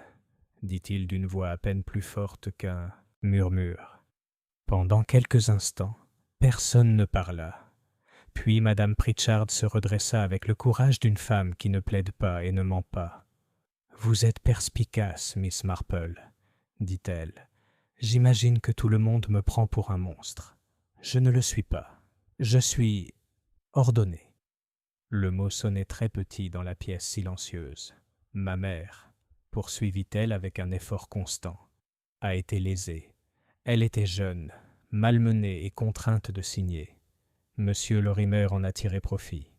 dit-il d'une voix à peine plus forte qu'un murmure. Pendant quelques instants, personne ne parla. Puis madame Pritchard se redressa avec le courage d'une femme qui ne plaide pas et ne ment pas. « Vous êtes perspicace, Miss Marple, » dit-elle. « J'imagine que tout le monde me prend pour un monstre. Je ne le suis pas. Je suis ordonnée. » Le mot sonnait très petit dans la pièce silencieuse. « Ma mère, » poursuivit-elle avec un effort constant, « a été lésée. Elle était jeune, malmenée et contrainte de signer. Monsieur Lorimer en a tiré profit.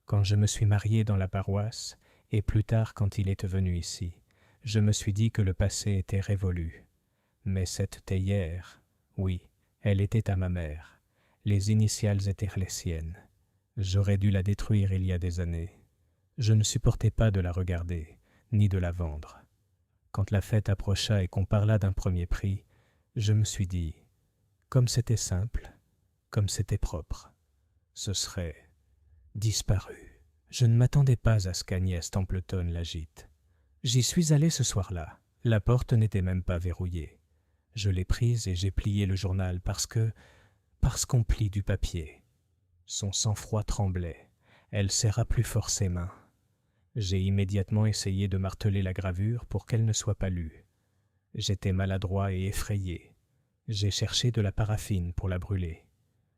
Quand je me suis mariée dans la paroisse, et plus tard quand il est venu ici, je me suis dit que le passé était révolu. Mais cette théière, oui, elle était à ma mère. Les initiales étaient les siennes. J'aurais dû la détruire il y a des années. Je ne supportais pas de la regarder, ni de la vendre. Quand la fête approcha et qu'on parla d'un premier prix, je me suis dit, comme c'était simple, comme c'était propre, ce serait disparu. Je ne m'attendais pas à ce qu'Agnès Templeton l'agite. J'y suis allé ce soir-là. La porte n'était même pas verrouillée. Je l'ai prise et j'ai plié le journal parce qu'on plie du papier. Son sang-froid tremblait. Elle serra plus fort ses mains. J'ai immédiatement essayé de marteler la gravure pour qu'elle ne soit pas lue. J'étais maladroit et effrayé. J'ai cherché de la paraffine pour la brûler.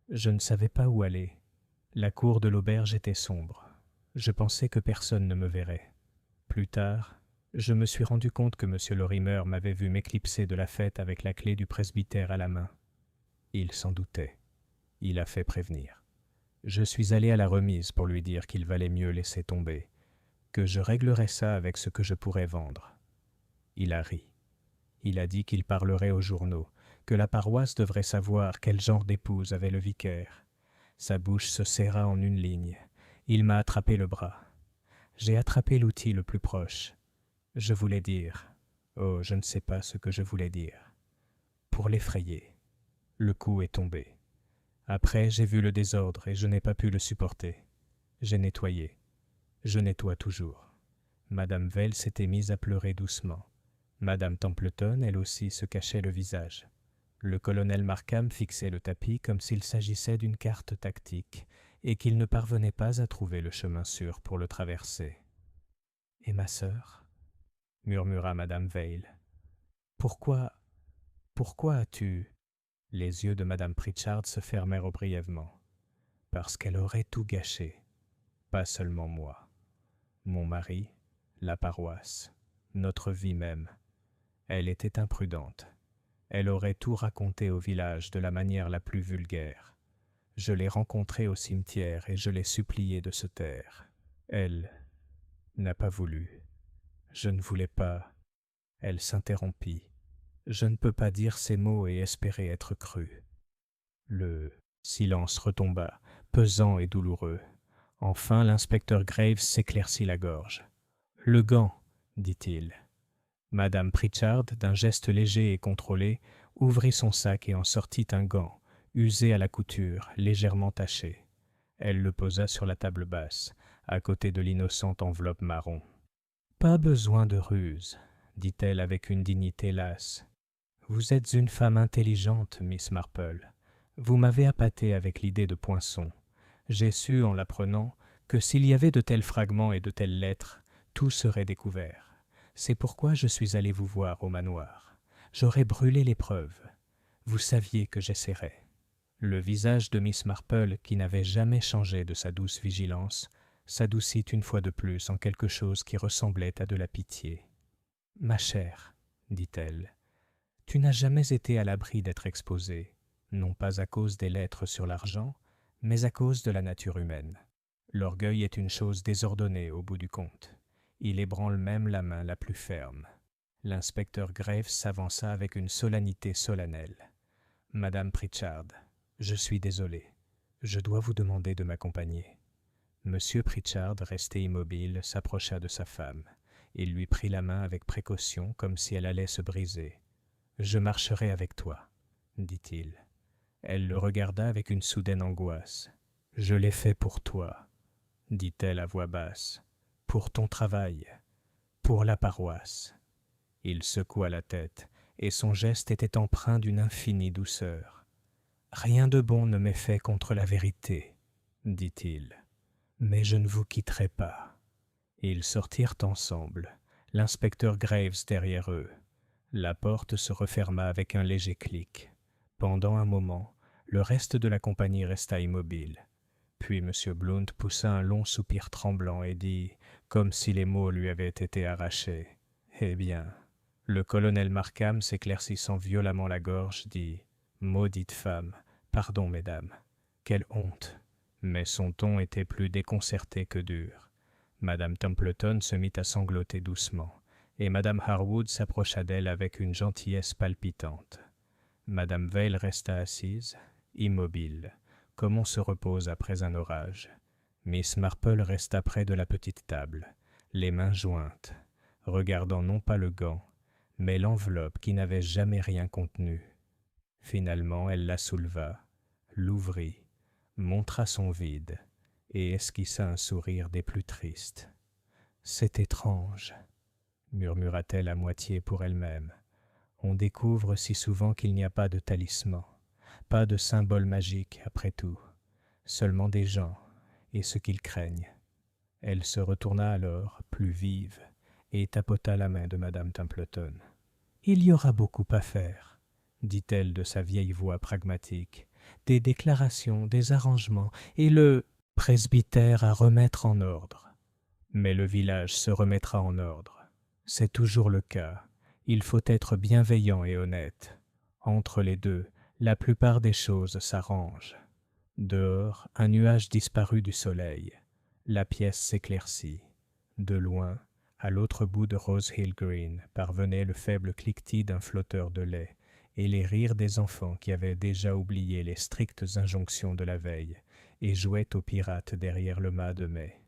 Je ne savais pas où aller. La cour de l'auberge était sombre. Je pensais que personne ne me verrait. Plus tard, je me suis rendu compte que M. Lorimer m'avait vu m'éclipser de la fête avec la clé du presbytère à la main. Il s'en doutait. Il a fait prévenir. Je suis allé à la remise pour lui dire qu'il valait mieux laisser tomber, que je réglerais ça avec ce que je pourrais vendre. Il a ri. Il a dit qu'il parlerait aux journaux, que la paroisse devrait savoir quel genre d'épouse avait le vicaire. Sa bouche se serra en une ligne. Il m'a attrapé le bras. J'ai attrapé l'outil le plus proche. Je voulais dire, oh, je ne sais pas ce que je voulais dire, pour l'effrayer. Le coup est tombé. Après, j'ai vu le désordre et je n'ai pas pu le supporter. J'ai nettoyé. Je nettoie toujours. Madame Vale s'était mise à pleurer doucement. Madame Templeton, elle aussi, se cachait le visage. Le colonel Markham fixait le tapis comme s'il s'agissait d'une carte tactique et qu'il ne parvenait pas à trouver le chemin sûr pour le traverser. « Et ma sœur ?» murmura Madame Vale. « Pourquoi as-tu… » Les yeux de Madame Pritchard se fermèrent brièvement. « Parce qu'elle aurait tout gâché. Pas seulement moi. Mon mari, la paroisse, notre vie même. Elle était imprudente. Elle aurait tout raconté au village de la manière la plus vulgaire. Je l'ai rencontrée au cimetière et je l'ai suppliée de se taire. Elle n'a pas voulu. Je ne voulais pas. Elle s'interrompit. Je ne peux pas dire ces mots et espérer être cru. Le silence retomba, pesant et douloureux. Enfin, l'inspecteur Graves s'éclaircit la gorge. « Le gant, dit-il. » Madame Pritchard, d'un geste léger et contrôlé, ouvrit son sac et en sortit un gant, usé à la couture, légèrement taché. Elle le posa sur la table basse, à côté de l'innocente enveloppe marron. « Pas besoin de ruse, dit-elle avec une dignité lasse. Vous êtes une femme intelligente, Miss Marple. Vous m'avez appâté avec l'idée de Poinçon. J'ai su, en l'apprenant, que s'il y avait de tels fragments et de telles lettres, tout serait découvert. C'est pourquoi je suis allé vous voir au manoir. J'aurais brûlé les preuves. Vous saviez que j'essaierais. » Le visage de Miss Marple, qui n'avait jamais changé de sa douce vigilance, s'adoucit une fois de plus en quelque chose qui ressemblait à de la pitié. « Ma chère, dit-elle, tu n'as jamais été à l'abri d'être exposée, non pas à cause des lettres sur l'argent, mais à cause de la nature humaine. L'orgueil est une chose désordonnée au bout du compte. Il ébranle même la main la plus ferme. » L'inspecteur Graves s'avança avec une solennité solennelle. « Madame Pritchard, je suis désolé. Je dois vous demander de m'accompagner. » Monsieur Pritchard, resté immobile, s'approcha de sa femme. Il lui prit la main avec précaution, comme si elle allait se briser. « Je marcherai avec toi, » dit-il. Elle le regarda avec une soudaine angoisse. « Je l'ai fait pour toi, » dit-elle à voix basse. « Pour ton travail, pour la paroisse. » Il secoua la tête, et son geste était empreint d'une infinie douceur. « Rien de bon ne m'est fait contre la vérité, » dit-il. « Mais je ne vous quitterai pas. » Ils sortirent ensemble, l'inspecteur Graves derrière eux. La porte se referma avec un léger clic. Pendant un moment, le reste de la compagnie resta immobile. Puis M. Blount poussa un long soupir tremblant et dit, comme si les mots lui avaient été arrachés, « Eh bien !» Le colonel Markham, s'éclaircissant violemment la gorge, dit, « Maudite femme, pardon, mesdames, quelle honte !» Mais son ton était plus déconcerté que dur. Madame Templeton se mit à sangloter doucement, et Madame Harwood s'approcha d'elle avec une gentillesse palpitante. Madame Vale resta assise, immobile, comme on se repose après un orage. Miss Marple resta près de la petite table, les mains jointes, regardant non pas le gant, mais l'enveloppe qui n'avait jamais rien contenu. Finalement, elle la souleva, l'ouvrit, montra son vide et esquissa un sourire des plus tristes. « C'est étrange, » murmura-t-elle à moitié pour elle-même. « On découvre si souvent qu'il n'y a pas de talisman, pas de symbole magique après tout, seulement des gens et ce qu'ils craignent. » Elle se retourna alors, plus vive, et tapota la main de Madame Templeton. « Il y aura beaucoup à faire, » dit-elle de sa vieille voix pragmatique. « Des déclarations, des arrangements, et le presbytère à remettre en ordre. Mais le village se remettra en ordre. C'est toujours le cas. Il faut être bienveillant et honnête. Entre les deux, la plupart des choses s'arrangent. » Dehors, un nuage disparut du soleil. La pièce s'éclaircit. De loin, à l'autre bout de Rose Hill Green, parvenait le faible cliquetis d'un flotteur de lait et les rires des enfants qui avaient déjà oublié les strictes injonctions de la veille et jouaient aux pirates derrière le mât de mai.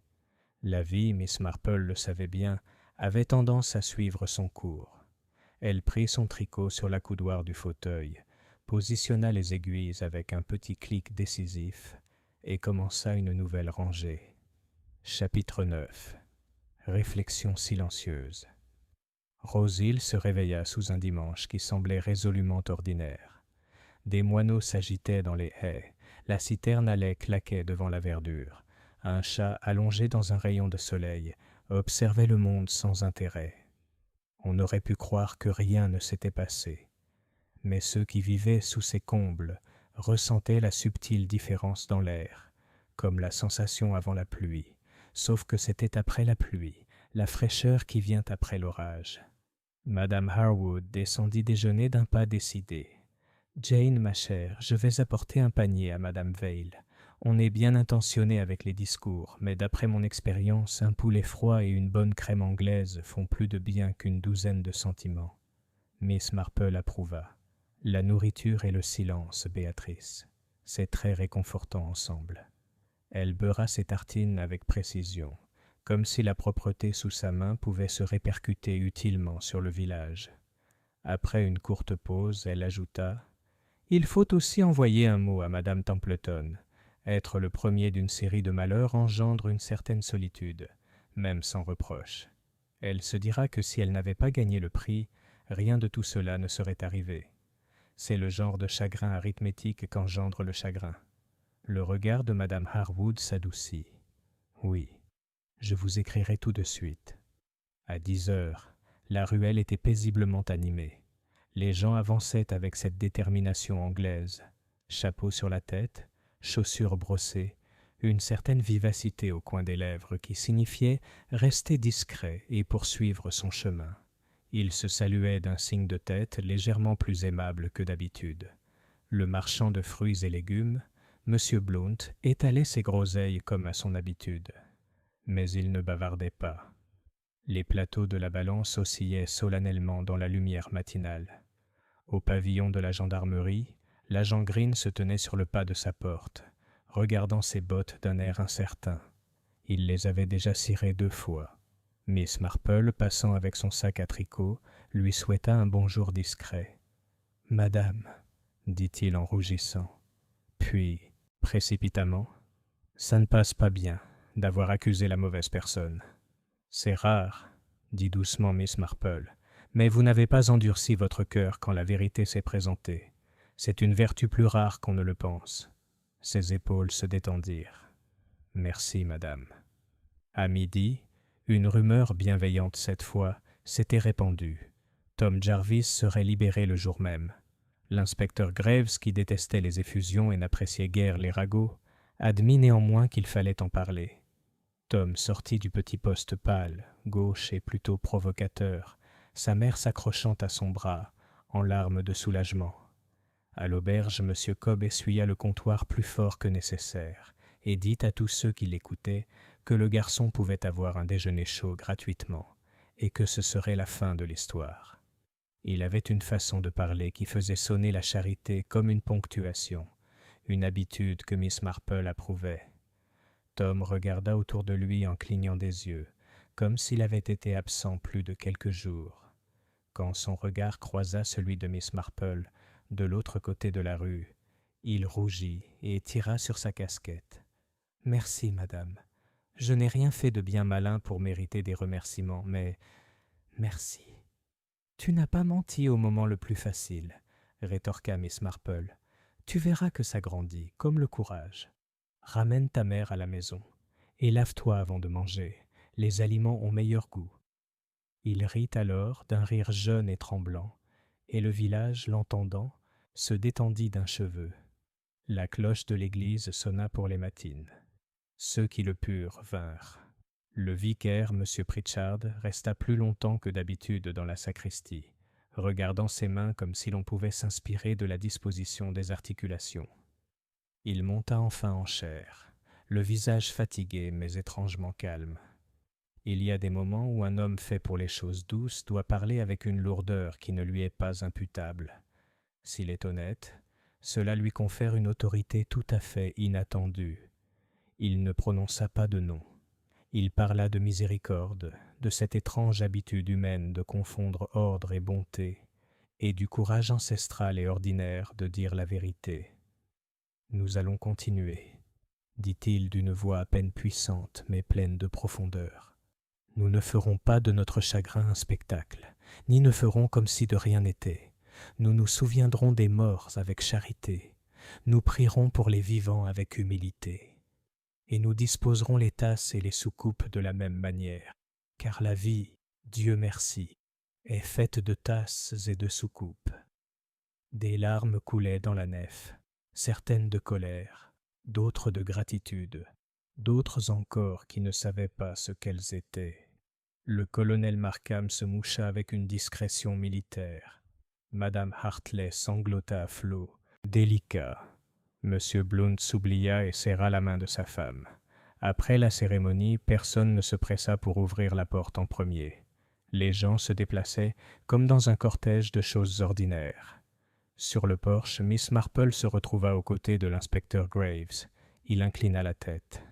La vie, Miss Marple le savait bien, avait tendance à suivre son cours. Elle prit son tricot sur l'accoudoir du fauteuil, positionna les aiguilles avec un petit clic décisif et commença une nouvelle rangée. Chapitre 9. Réflexion silencieuse. Rose Hill se réveilla sous un dimanche qui semblait résolument ordinaire. Des moineaux s'agitaient dans les haies, la citerne à lait claquait devant la verdure. Un chat allongé dans un rayon de soleil observait le monde sans intérêt. On aurait pu croire que rien ne s'était passé. Mais ceux qui vivaient sous ces combles ressentaient la subtile différence dans l'air, comme la sensation avant la pluie, sauf que c'était après la pluie, la fraîcheur qui vient après l'orage. Madame Harwood descendit déjeuner d'un pas décidé. « Jane, ma chère, je vais apporter un panier à Madame Vale. On est bien intentionné avec les discours, mais d'après mon expérience, un poulet froid et une bonne crème anglaise font plus de bien qu'une douzaine de sentiments. » Miss Marple approuva. « La nourriture et le silence, Béatrice. C'est très réconfortant ensemble. » Elle beurra ses tartines avec précision, comme si la propreté sous sa main pouvait se répercuter utilement sur le village. Après une courte pause, elle ajouta « Il faut aussi envoyer un mot à Madame Templeton. Être le premier d'une série de malheurs engendre une certaine solitude, même sans reproche. Elle se dira que si elle n'avait pas gagné le prix, rien de tout cela ne serait arrivé. C'est le genre de chagrin arithmétique qu'engendre le chagrin. » Le regard de Madame Harwood s'adoucit. « Oui, je vous écrirai tout de suite. » À 10 heures, la ruelle était paisiblement animée. Les gens avançaient avec cette détermination anglaise, chapeau sur la tête, chaussures brossées, une certaine vivacité au coin des lèvres qui signifiait rester discret et poursuivre son chemin. Ils se saluaient d'un signe de tête légèrement plus aimable que d'habitude. Le marchand de fruits et légumes, M. Blount, étalait ses groseilles comme à son habitude. Mais il ne bavardait pas. Les plateaux de la balance oscillaient solennellement dans la lumière matinale. Au pavillon de la gendarmerie, l'agent Green se tenait sur le pas de sa porte, regardant ses bottes d'un air incertain. Il les avait déjà cirées 2 fois. Miss Marple, passant avec son sac à tricot, lui souhaita un bonjour discret. « Madame, » dit-il en rougissant. Puis, précipitamment, « Ça ne passe pas bien d'avoir accusé la mauvaise personne. »« C'est rare, » dit doucement Miss Marple, « mais vous n'avez pas endurci votre cœur quand la vérité s'est présentée. C'est une vertu plus rare qu'on ne le pense. » Ses épaules se détendirent. « Merci, madame. » À midi, une rumeur bienveillante cette fois s'était répandue. Tom Jarvis serait libéré le jour même. L'inspecteur Graves, qui détestait les effusions et n'appréciait guère les ragots, admit néanmoins qu'il fallait en parler. Tom sortit du petit poste pâle, gauche et plutôt provocateur, sa mère s'accrochant à son bras, en larmes de soulagement. À l'auberge, M. Cobb essuya le comptoir plus fort que nécessaire et dit à tous ceux qui l'écoutaient que le garçon pouvait avoir un déjeuner chaud gratuitement et que ce serait la fin de l'histoire. Il avait une façon de parler qui faisait sonner la charité comme une ponctuation, une habitude que Miss Marple approuvait. Tom regarda autour de lui en clignant des yeux, comme s'il avait été absent plus de quelques jours. Quand son regard croisa celui de Miss Marple, de l'autre côté de la rue, il rougit et tira sur sa casquette. « Merci, madame. Je n'ai rien fait de bien malin pour mériter des remerciements, mais merci. »« Tu n'as pas menti au moment le plus facile, » rétorqua Miss Marple. « Tu verras que ça grandit, comme le courage. Ramène ta mère à la maison et lave-toi avant de manger. Les aliments ont meilleur goût. » Il rit alors d'un rire jeune et tremblant, et le village, l'entendant, se détendit d'un cheveu. La cloche de l'église sonna pour les matines. Ceux qui le purent vinrent. Le vicaire, M. Pritchard, resta plus longtemps que d'habitude dans la sacristie, regardant ses mains comme si l'on pouvait s'inspirer de la disposition des articulations. Il monta enfin en chaire, le visage fatigué mais étrangement calme. Il y a des moments où un homme fait pour les choses douces doit parler avec une lourdeur qui ne lui est pas imputable. S'il est honnête, cela lui confère une autorité tout à fait inattendue. Il ne prononça pas de nom. Il parla de miséricorde, de cette étrange habitude humaine de confondre ordre et bonté, et du courage ancestral et ordinaire de dire la vérité. Nous allons continuer, dit-il d'une voix à peine puissante mais pleine de profondeur. Nous ne ferons pas de notre chagrin un spectacle, ni ne ferons comme si de rien n'était. Nous nous souviendrons des morts avec charité, nous prierons pour les vivants avec humilité, et nous disposerons les tasses et les soucoupes de la même manière, car la vie, Dieu merci, est faite de tasses et de soucoupes. Des larmes coulaient dans la nef, certaines de colère, d'autres de gratitude, d'autres encore qui ne savaient pas ce qu'elles étaient. Le colonel Markham se moucha avec une discrétion militaire. Madame Hartley sanglota à flots. Délicat. Monsieur Blount s'oublia et serra la main de sa femme. Après la cérémonie, personne ne se pressa pour ouvrir la porte en premier. Les gens se déplaçaient comme dans un cortège de choses ordinaires. Sur le porche, Miss Marple se retrouva aux côtés de l'inspecteur Graves. Il inclina la tête.